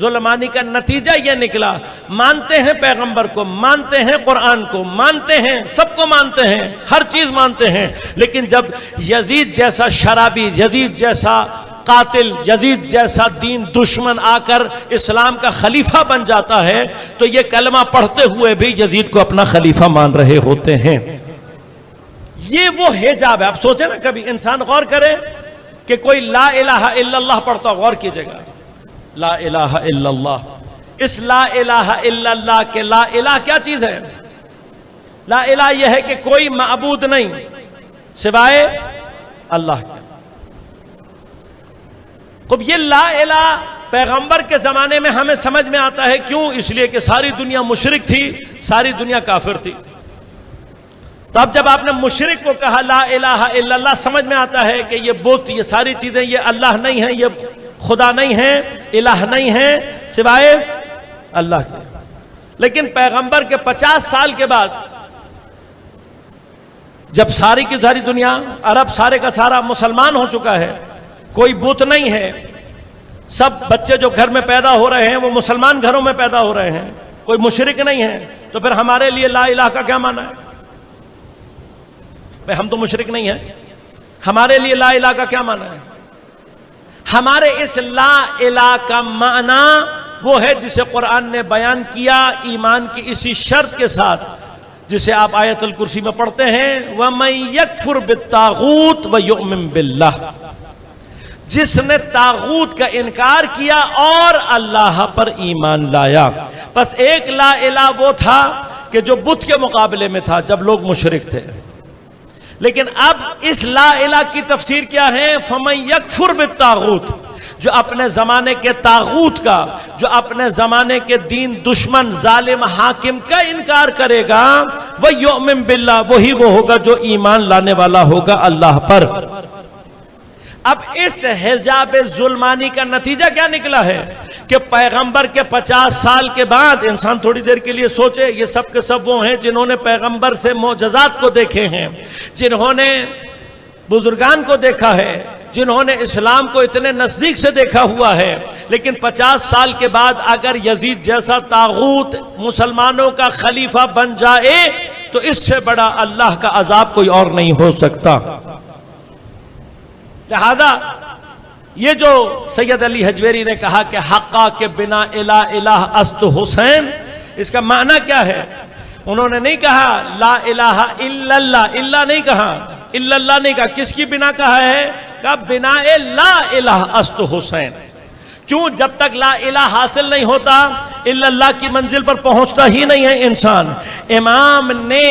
ظلمانی کا نتیجہ یہ نکلا، مانتے ہیں پیغمبر کو، مانتے ہیں قرآن کو، مانتے ہیں سب کو، مانتے ہیں ہر چیز مانتے ہیں، لیکن جب یزید جیسا شرابی، یزید جیسا قاتل، یزید جیسا دین دشمن آ کر اسلام کا خلیفہ بن جاتا ہے تو یہ کلمہ پڑھتے ہوئے بھی یزید کو اپنا خلیفہ مان رہے ہوتے ہیں. یہ وہ حجاب ہے. آپ سوچیں نا، کبھی انسان غور کرے کہ کوئی لا الہ الا اللہ پڑھتا، غور کیجئے گا، لا الہ الا اللہ. اس لا الہ الا اللہ کے لا الہ کیا چیز ہے؟ لا الہ یہ ہے کہ کوئی معبود نہیں سوائے اللہ کے. اب یہ لا الہ پیغمبر کے زمانے میں ہمیں سمجھ میں آتا ہے، کیوں؟ اس لیے کہ ساری دنیا مشرک تھی، ساری دنیا کافر تھی. تو اب جب آپ نے مشرک کو کہا لا الہ الا اللہ، سمجھ میں آتا ہے کہ یہ بت، یہ ساری چیزیں، یہ اللہ نہیں ہیں، یہ خدا نہیں ہیں، الہ نہیں ہیں سوائے اللہ کے. لیکن پیغمبر کے 50 سال کے بعد جب ساری کی ساری دنیا، عرب سارے کا سارا مسلمان ہو چکا ہے، کوئی بت نہیں ہے، سب بچے جو گھر میں پیدا ہو رہے ہیں وہ مسلمان گھروں میں پیدا ہو رہے ہیں، کوئی مشرک نہیں ہے، تو پھر ہمارے لیے لا الہ کا کیا معنی ہے؟ ہم تو مشرک نہیں ہیں، ہمارے لیے لا الہ کا کیا معنی ہے؟ ہمارے اس لا الہ کا معنی وہ ہے جسے قرآن نے بیان کیا ایمان کی اسی شرط کے ساتھ جسے آپ آیت الکرسی میں پڑھتے ہیں، وَمَن يَكْفُرْ بِالطَّاغُوتِ وَيُؤْمِن بِاللَّهِ، جس نے طاغوت کا انکار کیا اور اللہ پر ایمان لایا. بس ایک لا الہ وہ تھا کہ جو بت کے مقابلے میں تھا جب لوگ مشرک تھے، لیکن اب اس لا الہ کی تفسیر کیا ہے؟ فَمَن يَكْفُرْ بِالطَّاغُوتِ، جو اپنے زمانے کے طاغوت کا، جو اپنے زمانے کے دین دشمن ظالم حاکم کا انکار کرے گا، وَيُؤْمِن بِاللَّهِ، وہی وہ ہوگا جو ایمان لانے والا ہوگا اللہ پر. اب اس حجاب ظلمانی کا نتیجہ کیا نکلا ہے کہ پیغمبر کے 50 سال کے بعد، انسان تھوڑی دیر کے لیے سوچے، یہ سب کے سب وہ ہیں جنہوں نے پیغمبر سے معجزات کو دیکھے ہیں، جنہوں نے بزرگان کو دیکھا ہے، جنہوں نے اسلام کو اتنے نزدیک سے دیکھا ہوا ہے، لیکن 50 سال کے بعد اگر یزید جیسا طاغوت مسلمانوں کا خلیفہ بن جائے تو اس سے بڑا اللہ کا عذاب کوئی اور نہیں ہو سکتا. لہذا یہ جو سید علی حجویری نے کہا کہ حقا کے بنا الہ الہ است حسین، اس کا معنی کیا ہے؟ انہوں نے نہیں کہا لا الہ الا اللہ، الا نہیں کہا، الا اللہ نہیں کہا، کس کی بنا کہا ہے؟ کہا بنا لا الہ است حسین. کیوں؟ جب تک لا الہ حاصل نہیں ہوتا الا اللہ کی منزل پر پہنچتا ہی نہیں ہے انسان۔ امام نے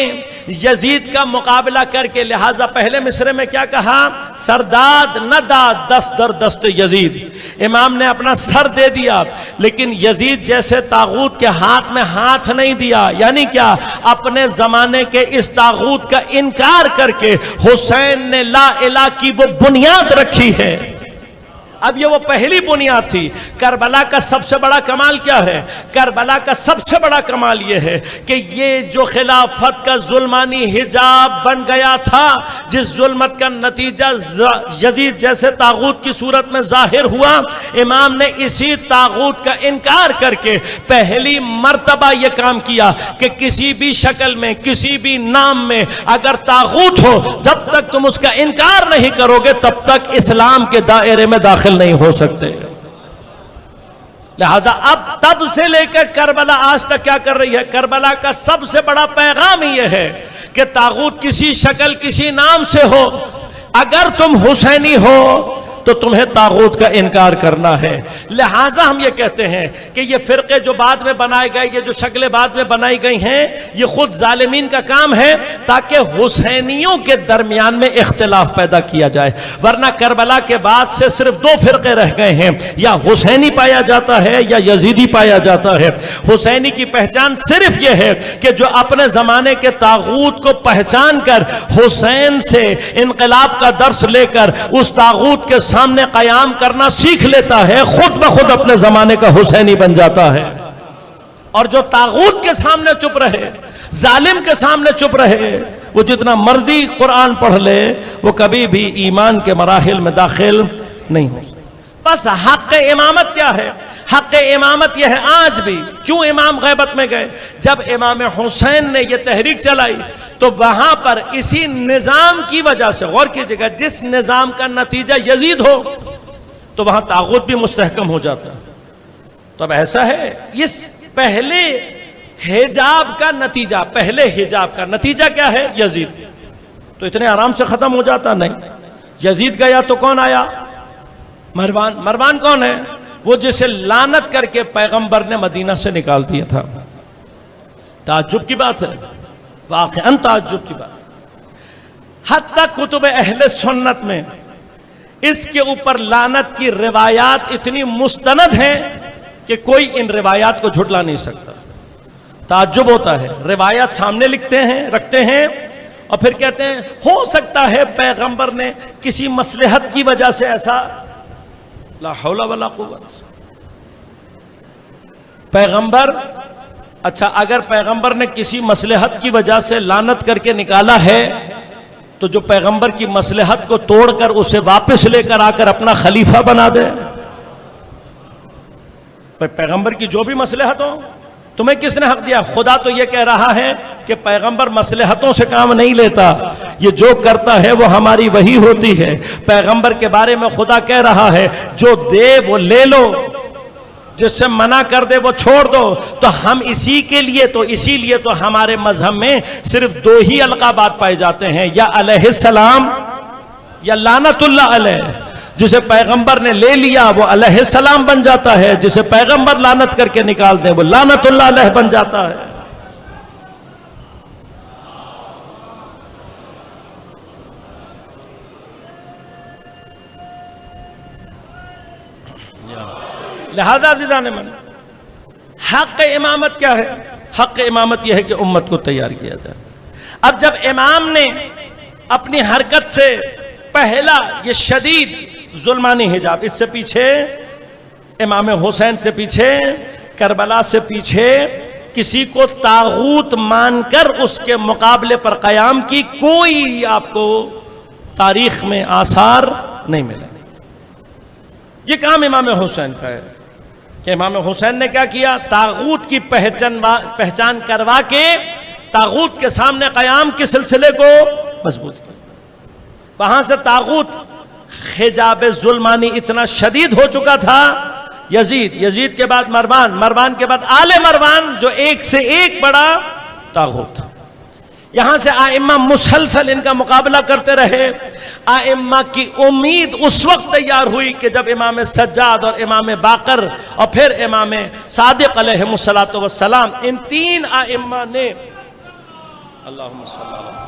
یزید کا مقابلہ کر کے لہٰذا پہلے مصرے میں کیا کہا؟ سرداد نہ داد دست در دست یزید۔ امام نے اپنا سر دے دیا لیکن یزید جیسے طاغوت کے ہاتھ میں ہاتھ نہیں دیا، یعنی کیا؟ اپنے زمانے کے اس طاغوت کا انکار کر کے حسین نے لا الہ کی وہ بنیاد رکھی ہے۔ اب یہ وہ پہلی بنیاد تھی۔ کربلا کا سب سے بڑا کمال کیا ہے؟ کربلا کا سب سے بڑا کمال یہ ہے کہ یہ جو خلافت کا ظلمانی حجاب بن گیا تھا، جس ظلمت کا نتیجہ یزید جیسے طاغوت کی صورت میں ظاہر ہوا، امام نے اسی طاغوت کا انکار کر کے پہلی مرتبہ یہ کام کیا کہ کسی بھی شکل میں، کسی بھی نام میں اگر طاغوت ہو، جب تک تم اس کا انکار نہیں کرو گے تب تک اسلام کے دائرے میں داخل نہیں ہو سکتے۔ لہذا اب تب سے لے کر کربلا آج تک کیا کر رہی ہے؟ کربلا کا سب سے بڑا پیغام یہ ہے کہ طاغوت کسی شکل کسی نام سے ہو، اگر تم حسینی ہو تو تمہیں طاغوت کا انکار کرنا ہے۔ لہٰذا ہم یہ کہتے ہیں کہ یہ فرقے جو بعد میں بنائے گئے، یہ جو شکلیں بعد میں بنائی گئی ہیں، یہ خود ظالمین کا کام ہے تاکہ حسینیوں کے درمیان میں اختلاف پیدا کیا جائے، ورنہ کربلا کے بعد سے صرف دو فرقے رہ گئے ہیں، یا حسینی پایا جاتا ہے یا یزیدی پایا جاتا ہے۔ حسینی کی پہچان صرف یہ ہے کہ جو اپنے زمانے کے طاغوت کو پہچان کر حسین سے انقلاب کا درس لے کر اس طاغوت کے سامنے قیام کرنا سیکھ لیتا ہے، خود بخود اپنے زمانے کا حسینی بن جاتا ہے۔ اور جو طاغوت کے سامنے چپ رہے، ظالم کے سامنے چپ رہے، وہ جتنا مرضی قرآن پڑھ لے وہ کبھی بھی ایمان کے مراحل میں داخل نہیں ہو سکتا۔ بس حق امامت کیا ہے؟ حق امامت یہ ہے آج بھی۔ کیوں امام غیبت میں گئے؟ جب امام حسین نے یہ تحریک چلائی تو وہاں پر اسی نظام کی وجہ سے، غور کیجئے گا، جس نظام کا نتیجہ یزید ہو تو وہاں طاغوت بھی مستحکم ہو جاتا۔ تو اب ایسا ہے، اس پہلے حجاب کا نتیجہ، پہلے حجاب کا نتیجہ کیا ہے؟ یزید۔ تو اتنے آرام سے ختم ہو جاتا نہیں۔ یزید گیا تو کون آیا؟ مروان۔ مروان کون ہے؟ وہ جسے لعنت کر کے پیغمبر نے مدینہ سے نکال دیا تھا۔ تعجب کی بات ہے، واقعاً تعجب کی بات۔ حتیٰ کتب اہل سنت میں اس کے اوپر لعنت کی روایات اتنی مستند ہیں کہ کوئی ان روایات کو جھٹلا نہیں سکتا۔ تعجب ہوتا ہے، روایات سامنے لکھتے ہیں، رکھتے ہیں، اور پھر کہتے ہیں ہو سکتا ہے پیغمبر نے کسی مصلحت کی وجہ سے ایسا، لا حول ولا قوت۔ پیغمبر، اچھا اگر پیغمبر نے کسی مصلحت کی وجہ سے لعنت کر کے نکالا ہے تو جو پیغمبر کی مصلحت کو توڑ کر اسے واپس لے کر آ کر اپنا خلیفہ بنا دے، پیغمبر کی جو بھی مصلحت ہو، تمہیں کس نے حق دیا؟ خدا تو یہ کہہ رہا ہے کہ پیغمبر مصلحتوں سے کام نہیں لیتا، یہ جو کرتا ہے وہ ہماری وحی ہوتی ہے۔ پیغمبر کے بارے میں خدا کہہ رہا ہے جو دے وہ لے لو، جس سے منع کر دے وہ چھوڑ دو۔ تو ہم اسی لیے تو ہمارے مذہب میں صرف دو ہی القابات پائے جاتے ہیں، یا علیہ السلام یا لعنت اللہ علیہ۔ جسے پیغمبر نے لے لیا وہ علیہ السلام بن جاتا ہے، جسے پیغمبر لعنت کر کے نکال دیں وہ لعنت اللہ علیہ بن جاتا ہے۔ لہذا عزیزان من، حق امامت کیا ہے؟ حق امامت یہ ہے کہ امت کو تیار کیا جائے۔ اب جب امام نے اپنی حرکت سے پہلا یہ شدید ظلمانی حجاب، اس سے پیچھے امام حسین سے پیچھے، کربلا سے پیچھے کسی کو طاغوت مان کر اس کے مقابلے پر قیام کی کوئی آپ کو تاریخ میں آثار نہیں ملے۔ یہ کام امام حسین کا ہے کہ امام حسین نے کیا کیا؟ طاغوت کی پہچان کروا کے طاغوت کے سامنے قیام کے سلسلے کو مضبوط کیا۔ وہاں سے طاغوت حجاب ظلمانی اتنا شدید ہو چکا تھا، یزید کے بعد مروان کے بعد آل مروان، جو ایک سے ایک بڑا طاغوت۔ یہاں سے آئمہ مسلسل ان کا مقابلہ کرتے رہے. آئمہ کی امید اس وقت تیار ہوئی کہ جب امام سجاد اور امام باقر اور پھر امام صادق علیہ السلام ان تین آئمہ نے اللہم صلی اللہ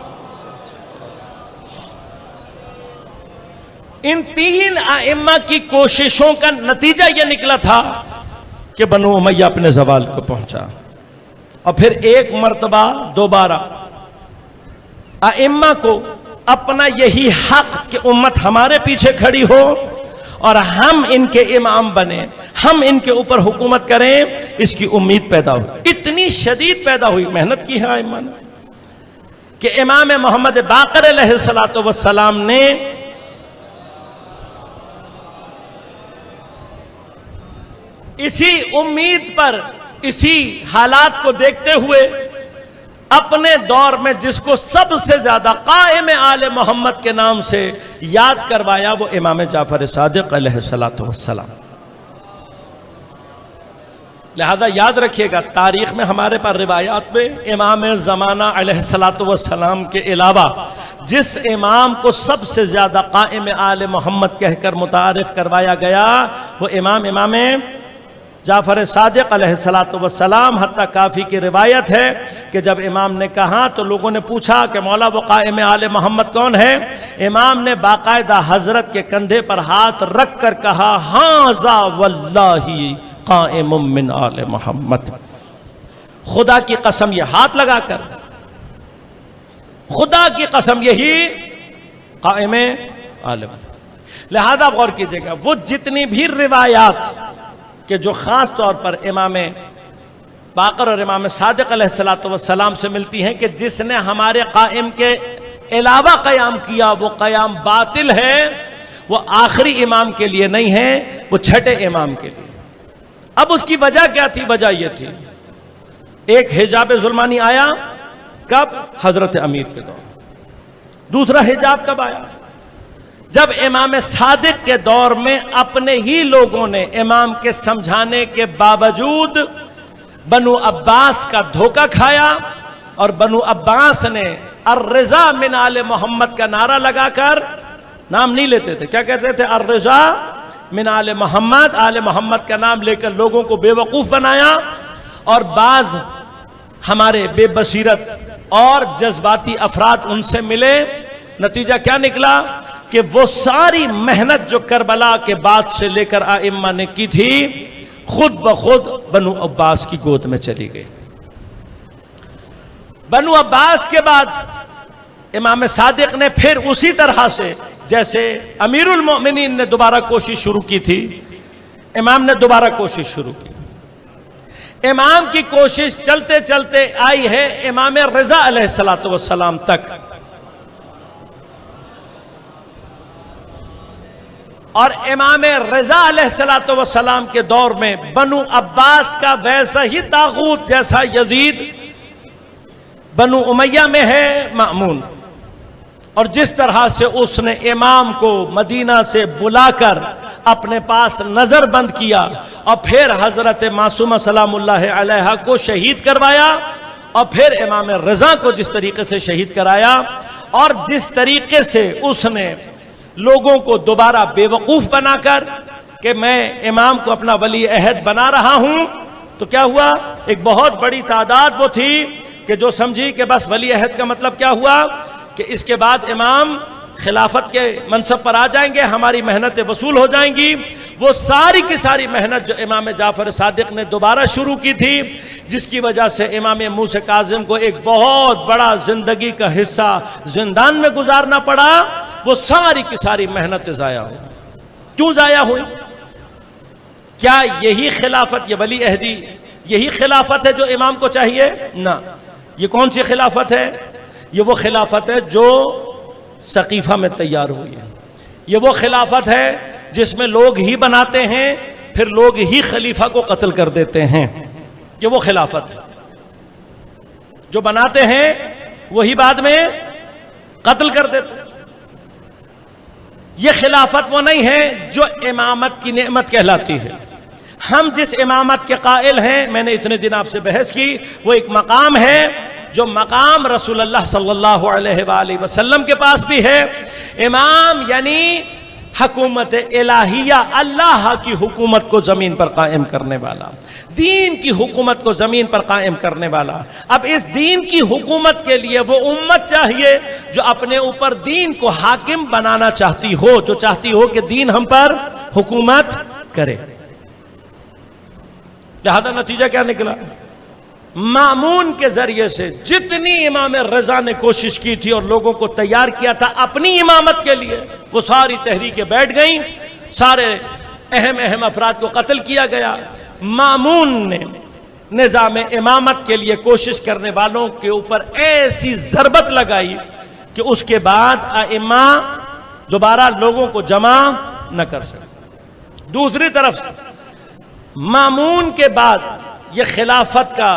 ان تین آئمہ کی کوششوں کا نتیجہ یہ نکلا تھا کہ بنو امیہ اپنے زوال کو پہنچا. اور پھر ایک مرتبہ دوبارہ ائمہ کو اپنا یہی حق کہ امت ہمارے پیچھے کھڑی ہو اور ہم ان کے امام بنے، ہم ان کے اوپر حکومت کریں، اس کی امید پیدا ہوئی. اتنی شدید پیدا ہوئی، محنت کی ہے ائمہ نے، کہ امام محمد باقر علیہ السلام نے اسی امید پر، اسی حالات کو دیکھتے ہوئے اپنے دور میں جس کو سب سے زیادہ قائم آل محمد کے نام سے یاد کروایا وہ امام جعفر صادق علیہ السلام. لہذا یاد رکھیے گا، تاریخ میں ہمارے پاس روایات میں امام زمانہ علیہ السلام کے علاوہ جس امام کو سب سے زیادہ قائم آل محمد کہہ کر متعارف کروایا گیا وہ امام جعفر صادق علیہ السلام. حتیٰ کافی کی روایت ہے کہ جب امام نے کہا تو لوگوں نے پوچھا کہ مولا وہ قائم آل محمد کون ہے؟ امام نے باقاعدہ حضرت کے کندھے پر ہاتھ رکھ کر کہا ہاذا واللہ قائم من آل محمد. خدا کی قسم، یہ ہاتھ لگا کر خدا کی قسم یہی قائم آل محمد. لہذا غور کیجئے گا، وہ جتنی بھی روایات کہ جو خاص طور پر امام باقر اور امام صادق علیہ السلام سے ملتی ہیں کہ جس نے ہمارے قائم کے علاوہ قیام کیا وہ قیام باطل ہے، وہ آخری امام کے لیے نہیں ہے، وہ چھٹے امام کے لیے. اب اس کی وجہ کیا تھی؟ وجہ یہ تھی، ایک حجاب ظلمانی آیا کب؟ حضرت امیر کے دور. دوسرا حجاب کب آیا؟ جب امام صادق کے دور میں اپنے ہی لوگوں نے امام کے سمجھانے کے باوجود بنو عباس کا دھوکہ کھایا اور بنو عباس نے الرضا من آل محمد کا نعرہ لگا کر، نام نہیں لیتے تھے، کیا کہتے تھے؟ الرضا من آل محمد، آل محمد کا نام لے کر لوگوں کو بے وقوف بنایا. اور بعض ہمارے بے بصیرت اور جذباتی افراد ان سے ملے، نتیجہ کیا نکلا کہ وہ ساری محنت جو کربلا کے بعد سے لے کر ائمہ نے کی تھی خود بخود بنو عباس کی گود میں چلی گئی. بنو عباس کے بعد امام صادق نے پھر اسی طرح سے جیسے امیر المؤمنین نے دوبارہ کوشش شروع کی تھی، امام نے دوبارہ کوشش شروع کی. امام کی کوشش چلتے چلتے آئی ہے امام رضا علیہ السلام تک، اور امام رضا علیہ السلام کے دور میں بنو عباس کا ویسا ہی طاغوت جیسا یزید بنو امیہ میں ہے مأمون، اور جس طرح سے اس نے امام کو مدینہ سے بلا کر اپنے پاس نظر بند کیا اور پھر حضرت معصومہ سلام اللہ علیہا کو شہید کروایا، اور پھر امام رضا کو جس طریقے سے شہید کرایا، اور جس طریقے سے اس نے لوگوں کو دوبارہ بے وقوف بنا کر کہ میں امام کو اپنا ولی عہد بنا رہا ہوں، تو کیا ہوا؟ ایک بہت بڑی تعداد وہ تھی کہ جو سمجھی کہ بس ولی عہد کا مطلب کیا ہوا کہ اس کے بعد امام خلافت کے منصب پر آ جائیں گے، ہماری محنتیں وصول ہو جائیں گی. وہ ساری کی ساری محنت جو امام جعفر صادق نے دوبارہ شروع کی تھی، جس کی وجہ سے امام موسیٰ کاظم کو ایک بہت بڑا زندگی کا حصہ زندان میں گزارنا پڑا، وہ ساری کی ساری محنت ضائع ہوئی. کیوں ضائع ہوئی؟ کیا یہی خلافت، یہ ولی عہدی یہی خلافت ہے جو امام کو چاہیے؟ نہ. یہ کون سی خلافت ہے؟ یہ وہ خلافت ہے جو سقیفہ میں تیار ہوئی ہے. یہ وہ خلافت ہے جس میں لوگ ہی بناتے ہیں پھر لوگ ہی خلیفہ کو قتل کر دیتے ہیں. یہ وہ خلافت ہے جو بناتے ہیں وہی بعد میں قتل کر دیتے ہیں. یہ خلافت وہ نہیں ہے جو امامت کی نعمت کہلاتی ہے. ہم جس امامت کے قائل ہیں، میں نے اتنے دن آپ سے بحث کی، وہ ایک مقام ہے جو مقام رسول اللہ صلی اللہ علیہ وآلہ وسلم کے پاس بھی ہے. امام یعنی حکومت الہیہ، اللہ کی حکومت کو زمین پر قائم کرنے والا، دین کی حکومت کو زمین پر قائم کرنے والا. اب اس دین کی حکومت کے لیے وہ امت چاہیے جو اپنے اوپر دین کو حاکم بنانا چاہتی ہو، جو چاہتی ہو کہ دین ہم پر حکومت کرے. لہذا نتیجہ کیا نکلا؟ مامون کے ذریعے سے جتنی امام رضا نے کوشش کی تھی اور لوگوں کو تیار کیا تھا اپنی امامت کے لیے، وہ ساری تحریکیں بیٹھ گئیں، سارے اہم افراد کو قتل کیا گیا. مامون نے نظام امامت کے لیے کوشش کرنے والوں کے اوپر ایسی ضربت لگائی کہ اس کے بعد ائمہ دوبارہ لوگوں کو جمع نہ کر سکے. دوسری طرف سے مامون کے بعد یہ خلافت کا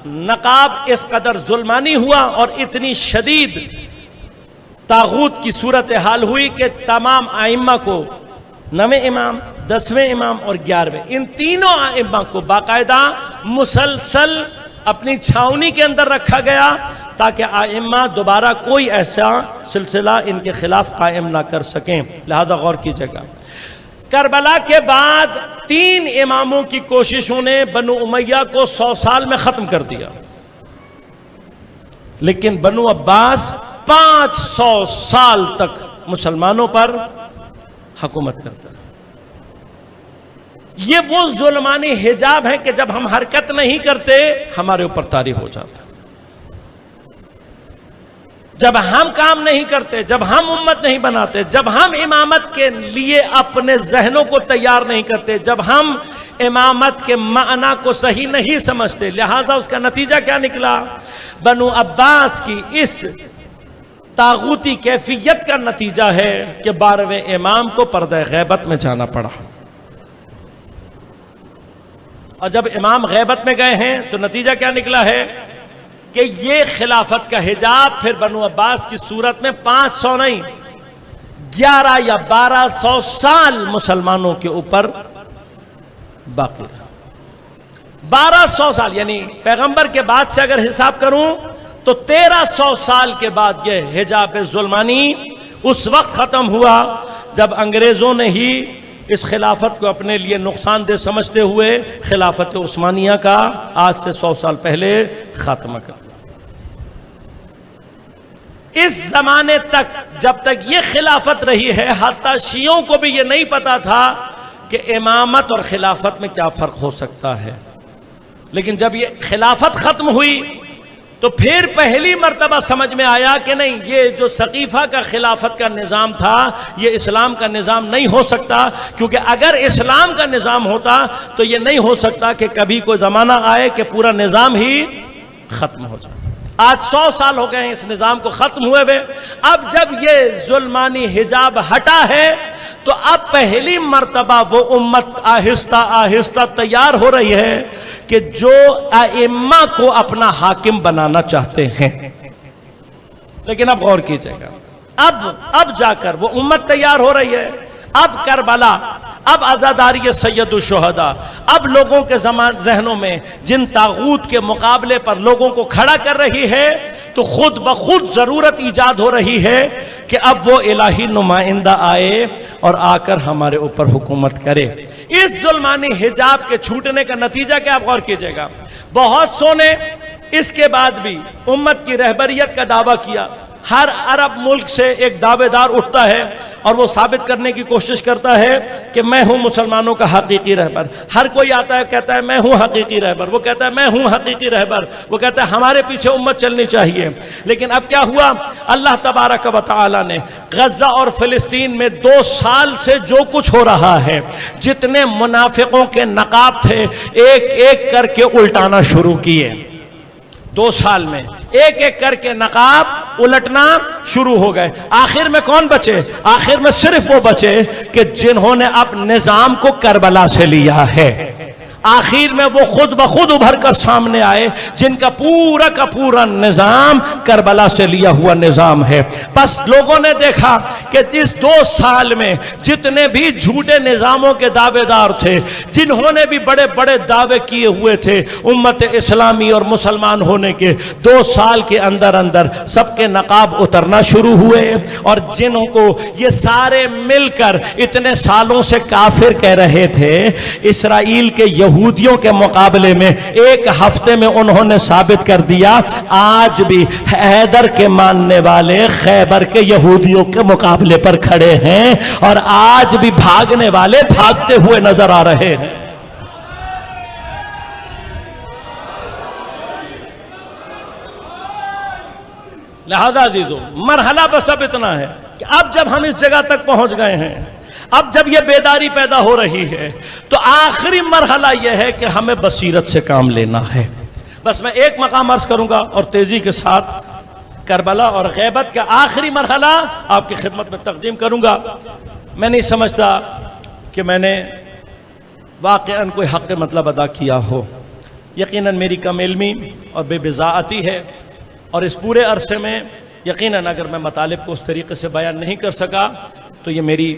نقاب اس قدر ظلمانی ہوا اور اتنی شدید طاغوت کی صورتحال ہوئی کہ تمام ائمہ کو 9ویں امام، 10ویں امام اور 11ویں، ان تینوں ائمہ کو باقاعدہ مسلسل اپنی چھاونی کے اندر رکھا گیا تاکہ ائمہ دوبارہ کوئی ایسا سلسلہ ان کے خلاف قائم نہ کر سکیں. لہذا غور کیجیے گا، کربلا کے بعد 3 اماموں کی کوششوں نے بنو امیہ کو 100 سال میں ختم کر دیا، لیکن بنو عباس 500 سال تک مسلمانوں پر حکومت کرتا ہے. یہ وہ ظلمانی حجاب ہے کہ جب ہم حرکت نہیں کرتے ہمارے اوپر طاری ہو جاتا ہے. جب ہم کام نہیں کرتے، جب ہم امت نہیں بناتے، جب ہم امامت کے لیے اپنے ذہنوں کو تیار نہیں کرتے، جب ہم امامت کے معنی کو صحیح نہیں سمجھتے، لہذا اس کا نتیجہ کیا نکلا؟ بنو عباس کی اس طاغوتی کیفیت کا نتیجہ ہے کہ 12ویں امام کو پردہ غیبت میں جانا پڑا. اور جب امام غیبت میں گئے ہیں تو نتیجہ کیا نکلا ہے کہ یہ خلافت کا حجاب پھر بنو عباس کی صورت میں 500 نہیں 11 یا 1200 سال مسلمانوں کے اوپر باقی رہا. 1200 سال یعنی پیغمبر کے بعد سے اگر حساب کروں تو 1300 سال کے بعد یہ حجاب ظلمانی اس وقت ختم ہوا جب انگریزوں نے ہی اس خلافت کو اپنے لیے نقصان دہ سمجھتے ہوئے خلافت عثمانیہ کا آج سے 100 سال پہلے خاتمہ کر. اس زمانے تک جب تک یہ خلافت رہی ہے حتیٰ شیعوں کو بھی یہ نہیں پتا تھا کہ امامت اور خلافت میں کیا فرق ہو سکتا ہے. لیکن جب یہ خلافت ختم ہوئی تو پھر پہلی مرتبہ سمجھ میں آیا کہ نہیں، یہ جو سقیفہ کا خلافت کا نظام تھا یہ اسلام کا نظام نہیں ہو سکتا، کیونکہ اگر اسلام کا نظام ہوتا تو یہ نہیں ہو سکتا کہ کبھی کوئی زمانہ آئے کہ پورا نظام ہی ختم ہو جائے. آج 100 سال ہو گئے ہیں اس نظام کو ختم ہوئے ہوئے. اب جب یہ ظلمانی حجاب ہٹا ہے تو اب پہلی مرتبہ وہ امت آہستہ آہستہ تیار ہو رہی ہے کہ جو ائمہ کو اپنا حاکم بنانا چاہتے ہیں. لیکن اب غور کیجئے گا، اب جا کر وہ امت تیار ہو رہی ہے. اب کربلا، اب عزاداری سید الشہداء، اب لوگوں کے ذہنوں میں جن طاغوت کے مقابلے پر لوگوں کو کھڑا کر رہی ہے تو خود بخود ضرورت ایجاد ہو رہی ہے کہ اب وہ الہی نمائندہ آئے اور آ کر ہمارے اوپر حکومت کرے. اس ظلمانی حجاب کے چھوٹنے کا نتیجہ کیا؟ آپ غور کیجئے گا. بہت سو نے اس کے بعد بھی امت کی رہبریت کا دعویٰ کیا. ہر عرب ملک سے ایک دعوے دار اٹھتا ہے اور وہ ثابت کرنے کی کوشش کرتا ہے کہ میں ہوں مسلمانوں کا حقیقی رہبر. ہر کوئی آتا ہے کہتا ہے میں ہوں حقیقی رہبر، وہ کہتا ہے میں ہوں حقیقی رہبر، وہ کہتا ہے ہمارے پیچھے امت چلنی چاہیے. لیکن اب کیا ہوا؟ اللہ تبارک و تعالی نے غزہ اور فلسطین میں 2 سال سے جو کچھ ہو رہا ہے، جتنے منافقوں کے نقاب تھے ایک ایک کر کے الٹانا شروع کیے. 2 سال میں ایک ایک کر کے نقاب الٹنا شروع ہو گئے. آخر میں کون بچے؟ آخر میں صرف وہ بچے کہ جنہوں نے اب نظام کو کربلا سے لیا ہے. آخر میں وہ خود بخود ابھر کر سامنے آئے جن کا پورا نظام کربلا سے لیا ہوا نظام ہے۔ بس لوگوں نے دیکھا کہ اس 2 سال میں جتنے بھی جھوٹے نظاموں کے دعوے دار تھے، جنہوں نے بھی بڑے بڑے دعوے کیے ہوئے تھے امت اسلامی اور مسلمان ہونے کے، 2 سال کے اندر اندر سب کے نقاب اترنا شروع ہوئے، اور جنہوں کو یہ سارے مل کر اتنے سالوں سے کافر کہہ رہے تھے، اسرائیل کے یہودیوں کے مقابلے میں 1 ہفتے میں انہوں نے ثابت کر دیا آج بھی حیدر کے ماننے والے خیبر کے یہودیوں کے مقابلے پر کھڑے ہیں، اور آج بھی بھاگنے والے بھاگتے ہوئے نظر آ رہے ہیں۔ لہذا عزیزو، مرحلہ بس اب اتنا ہے کہ اب جب ہم اس جگہ تک پہنچ گئے ہیں، اب جب یہ بیداری پیدا ہو رہی ہے، تو آخری مرحلہ یہ ہے کہ ہمیں بصیرت سے کام لینا ہے۔ بس میں ایک مقام عرض کروں گا اور تیزی کے ساتھ کربلا اور غیبت کا آخری مرحلہ آپ کی خدمت میں تقدیم کروں گا۔ میں نہیں سمجھتا کہ میں نے واقعاً کوئی حق مطلب ادا کیا ہو، یقیناً میری کم علمی اور بے بضاعتی ہے، اور اس پورے عرصے میں یقیناً اگر میں مطالب کو اس طریقے سے بیان نہیں کر سکا تو یہ میری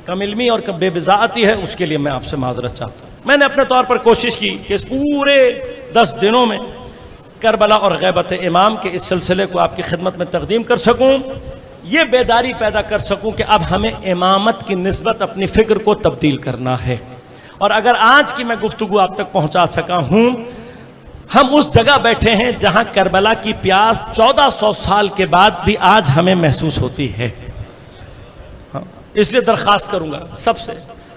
کم علمی اور بے بضاعتی ہے، اس کے لیے میں آپ سے معذرت چاہتا ہوں۔ میں نے اپنے طور پر کوشش کی کہ اس پورے 10 دنوں میں کربلا اور غیبت امام کے اس سلسلے کو آپ کی خدمت میں تقدیم کر سکوں، یہ بیداری پیدا کر سکوں کہ اب ہمیں امامت کی نسبت اپنی فکر کو تبدیل کرنا ہے۔ اور اگر آج کی میں گفتگو آپ تک پہنچا سکا ہوں، ہم اس جگہ بیٹھے ہیں جہاں کربلا کی پیاس 1400 سال کے بعد بھی آج ہمیں محسوس ہوتی ہے۔ اس لیے درخواست کروں گا سب سے،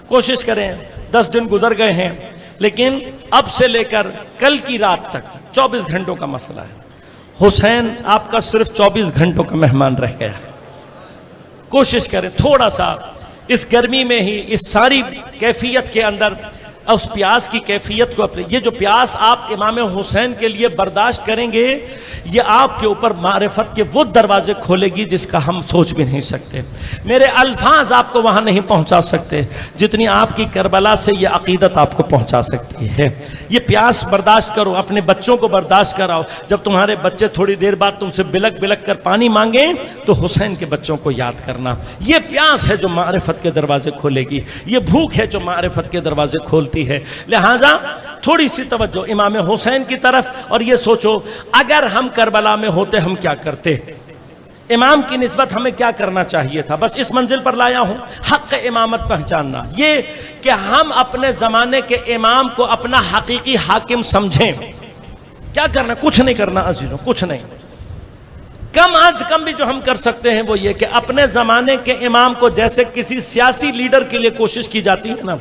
کوشش کریں، 10 دن گزر گئے ہیں لیکن اب سے لے کر کل کی رات تک 24 گھنٹوں کا مسئلہ ہے۔ حسین آپ کا صرف 24 گھنٹوں کا مہمان رہ گیا۔ کوشش کریں تھوڑا سا اس گرمی میں ہی اس ساری کیفیت کے اندر اس پیاس کی کیفیت کو اپنے، یہ جو پیاس آپ امام حسین کے لیے برداشت کریں گے، یہ آپ کے اوپر معرفت کے وہ دروازے کھولے گی جس کا ہم سوچ بھی نہیں سکتے۔ میرے الفاظ آپ کو وہاں نہیں پہنچا سکتے جتنی آپ کی کربلا سے یہ عقیدت آپ کو پہنچا سکتی ہے۔ یہ پیاس برداشت کرو، اپنے بچوں کو برداشت کراؤ۔ جب تمہارے بچے تھوڑی دیر بعد تم سے بلک بلک کر پانی مانگیں تو حسین کے بچوں کو یاد کرنا۔ یہ پیاس ہے جو معرفت کے دروازے کھولے گی، یہ بھوک ہے جو معرفت کے دروازے کھولتی ہے۔ لہٰذا تھوڑی سی توجہ امام حسین کی طرف، اور یہ سوچو اگر ہم کربلا میں ہوتے ہم کیا کرتے، امام کی نسبت ہمیں کیا کرنا چاہیے تھا۔ بس اس منزل پر لایا ہوں، حق امامت پہچاننا، یہ کہ ہم اپنے زمانے کے امام کو اپنا حقیقی حاکم سمجھیں۔ کیا کرنا؟ کچھ نہیں کرنا عزیزوں، کچھ نہیں۔ کم از کم بھی جو ہم کر سکتے ہیں وہ یہ کہ اپنے زمانے کے امام کو، جیسے کسی سیاسی لیڈر کے لیے کوشش کی جاتی ہے نا،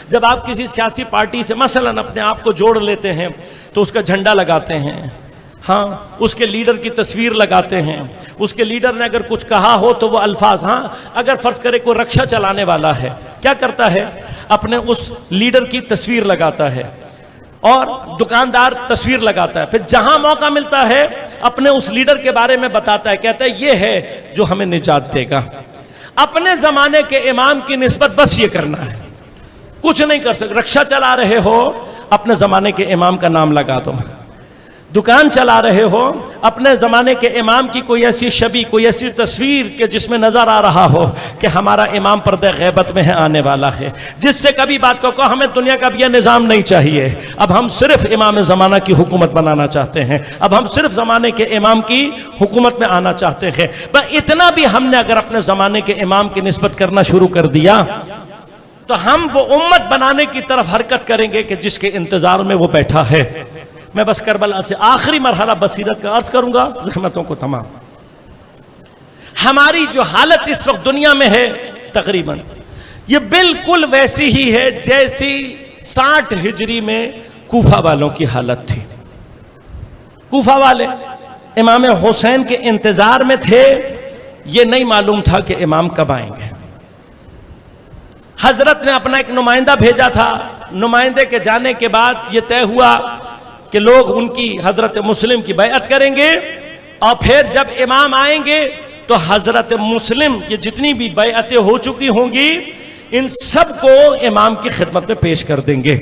جب آپ کسی سیاسی پارٹی سے مثلاً اپنے آپ کو جوڑ لیتے ہیں تو اس کا جھنڈا لگاتے ہیں، ہاں اس کے لیڈر کی تصویر لگاتے ہیں، اس کے لیڈر نے اگر کچھ کہا ہو تو وہ الفاظ، ہاں اگر فرض کرے کوئی رکشا چلانے والا ہے، کیا کرتا ہے؟ اپنے اس لیڈر کی تصویر لگاتا ہے، اور دکاندار تصویر لگاتا ہے، پھر جہاں موقع ملتا ہے اپنے اس لیڈر کے بارے میں بتاتا ہے، کہتا ہے یہ ہے جو ہمیں نجات دے گا۔ اپنے زمانے کے امام کی نسبت بس یہ کرنا ہے، کچھ نہیں کر سکتے۔ رکشا چلا رہے ہو اپنے زمانے کے امام کا نام لگا دو، دکان چلا رہے ہو اپنے زمانے کے امام کی کوئی ایسی شبیہ، کوئی ایسی تصویر کہ جس میں نظر آ رہا ہو کہ ہمارا امام پردہ غیبت میں ہے، آنے والا ہے، جس سے کبھی بات کو ہمیں دنیا کا بھی یہ نظام نہیں چاہیے، اب ہم صرف امام زمانہ کی حکومت بنانا چاہتے ہیں، اب ہم صرف زمانے کے امام کی حکومت میں آنا چاہتے ہیں۔ بس اتنا بھی ہم نے اگر اپنے زمانے کے امام کی نسبت کرنا شروع کر دیا تو ہم وہ امت بنانے کی طرف حرکت کریں گے کہ جس کے انتظار میں وہ بیٹھا ہے۔ میں بس کربلا سے آخری مرحلہ بصیرت کا عرض کروں گا، رحمتوں کو تمام۔ ہماری جو حالت اس وقت دنیا میں ہے تقریباً یہ بالکل ویسی ہی ہے جیسی 60 ہجری میں کوفہ والوں کی حالت تھی۔ کوفہ والے امام حسین کے انتظار میں تھے، یہ نہیں معلوم تھا کہ امام کب آئیں گے۔ حضرت نے اپنا ایک نمائندہ بھیجا تھا، نمائندے کے جانے کے بعد یہ طے ہوا کہ لوگ ان کی حضرت مسلم کی بیعت کریں گے، اور پھر جب امام آئیں گے تو حضرت مسلم یہ جتنی بھی بیعتیں ہو چکی ہوں گی ان سب کو امام کی خدمت میں پیش کر دیں گے۔